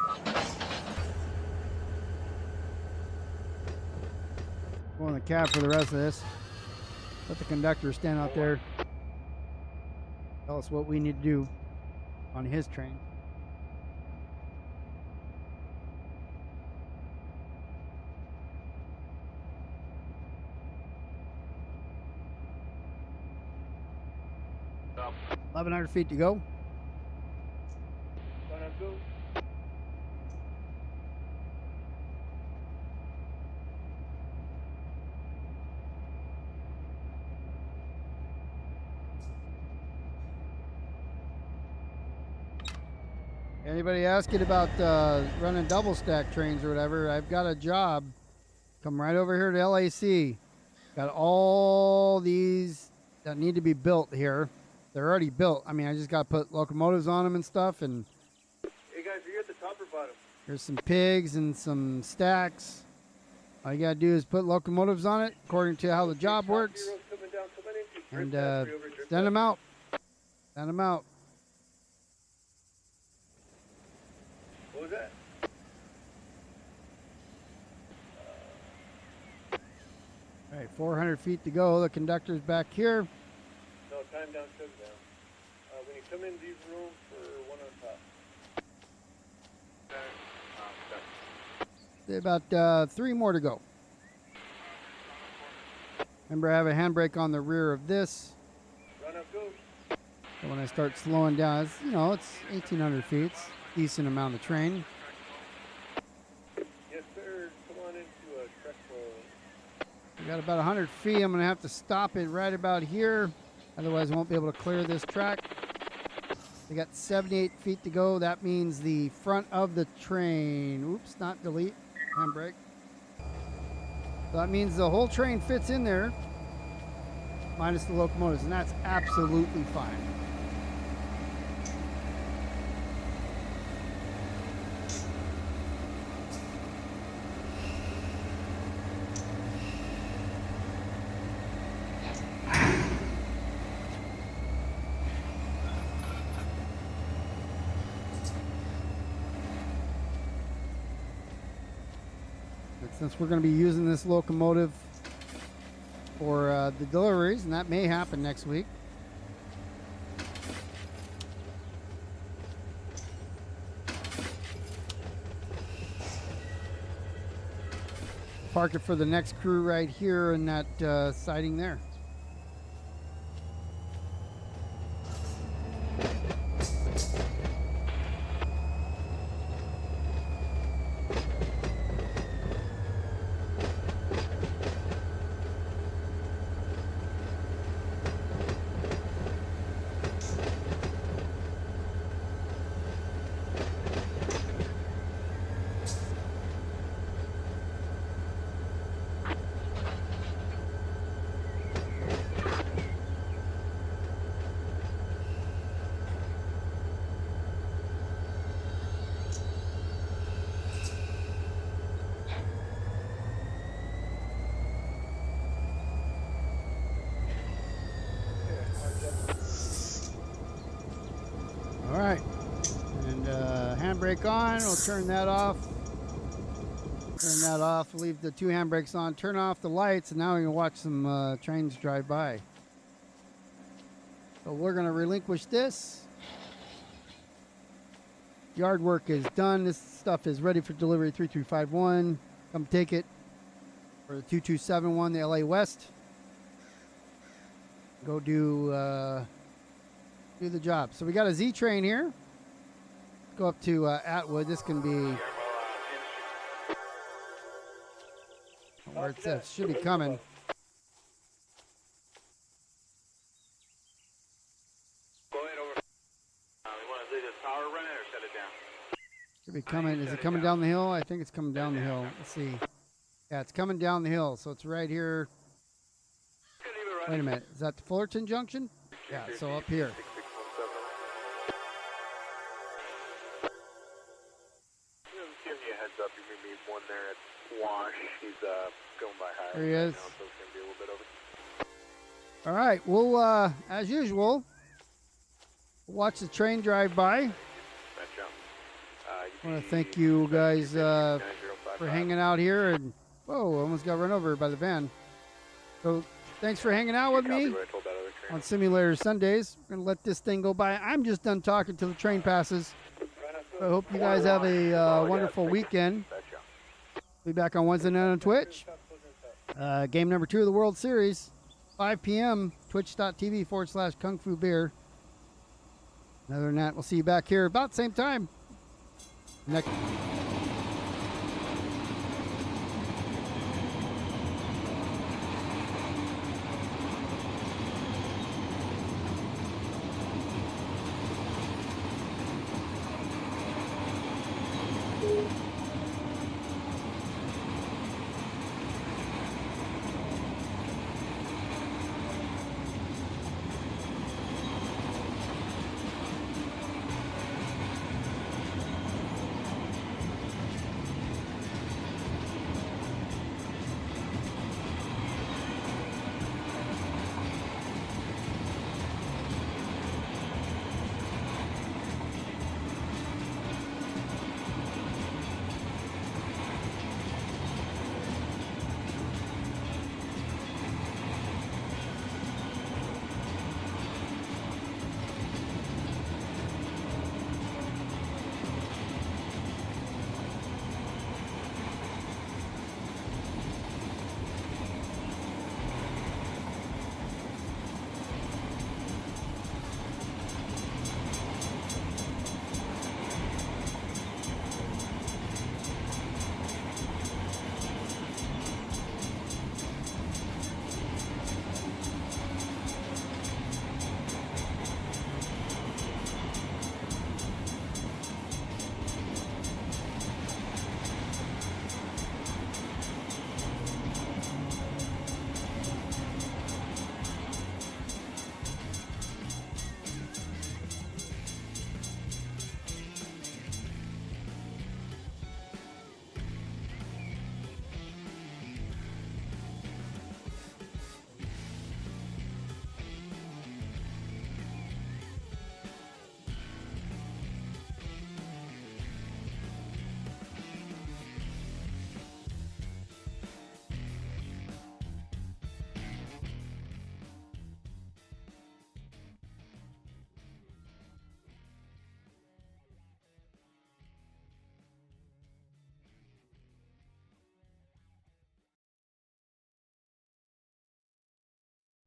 Go on the cab for the rest of this. Let the conductor stand out there. Tell us what we need to do on his train. Stop. 1,100 feet to go. Gonna go. Anybody asking about running double stack trains or whatever, I've got a job. Come right over here to LAC. Got all these that need to be built here. They're already built. I mean, I just got to put locomotives on them and stuff. And Hey guys, are you at the top or bottom? there's some pigs and some stacks. All you got to do is put locomotives on it according to how the job works. Heroes coming down, come on in. And Drip past, three over, drip send them past. out. Send them out. What was that? All right, 400 feet to go. The conductor's back here. No, time down, took down. When you come in, leave room for one on top. About 3 more to go. Remember, I have a handbrake on the rear of this. Run up, go. So when I start slowing down, it's, you know, it's 1,800 feet. It's a decent amount of train. Yes, sir. Come on into a truck roll. We got about 100 feet. I'm going to have to stop it right about here. Otherwise, I won't be able to clear this track. We got 78 feet to go. That means the front of the train. Oops, not delete. Handbrake. So that means the whole train fits in there, minus the locomotives, and that's absolutely fine. Since we're going to be using this locomotive for the deliveries, and that may happen next week. Park it for the next crew right here in that siding there. All right. And handbrake on. We'll turn that off. Turn that off. Leave the 2 handbrakes on. Turn off the lights. And now we can watch some trains drive by. So we're going to relinquish this. Yard work is done. This stuff is ready for delivery 3351. Come take it for the 2271, the LA West. Go do the job. So we got a Z train here. Go up to Atwood. This can be where it says should be coming. Go ahead over. We want to leave this power running or shut it down? Should be coming. Is it coming down the hill? I think it's coming down the hill. Let's see. Yeah, it's coming down the hill. So it's right here. Wait a minute. Is that the Fullerton Junction? Yeah, so up here. Give me a heads up. You're going to be one there at Wash. He's going by high. There he is. Now, so it's going to be a little bit over. All right. We'll, as usual, watch the train drive by. I want to thank you guys for hanging out here. And whoa, almost got run over by the van. So thanks for hanging out with me on Simulator Sundays. We're going to let this thing go by. I'm just done talking till the train passes. I hope you guys have a wonderful weekend. Be back on Wednesday night on Twitch. Game number 2 of the World Series, 5 p.m. twitch.tv/KungfuBeer. Other than that, we'll see you back here about the same time next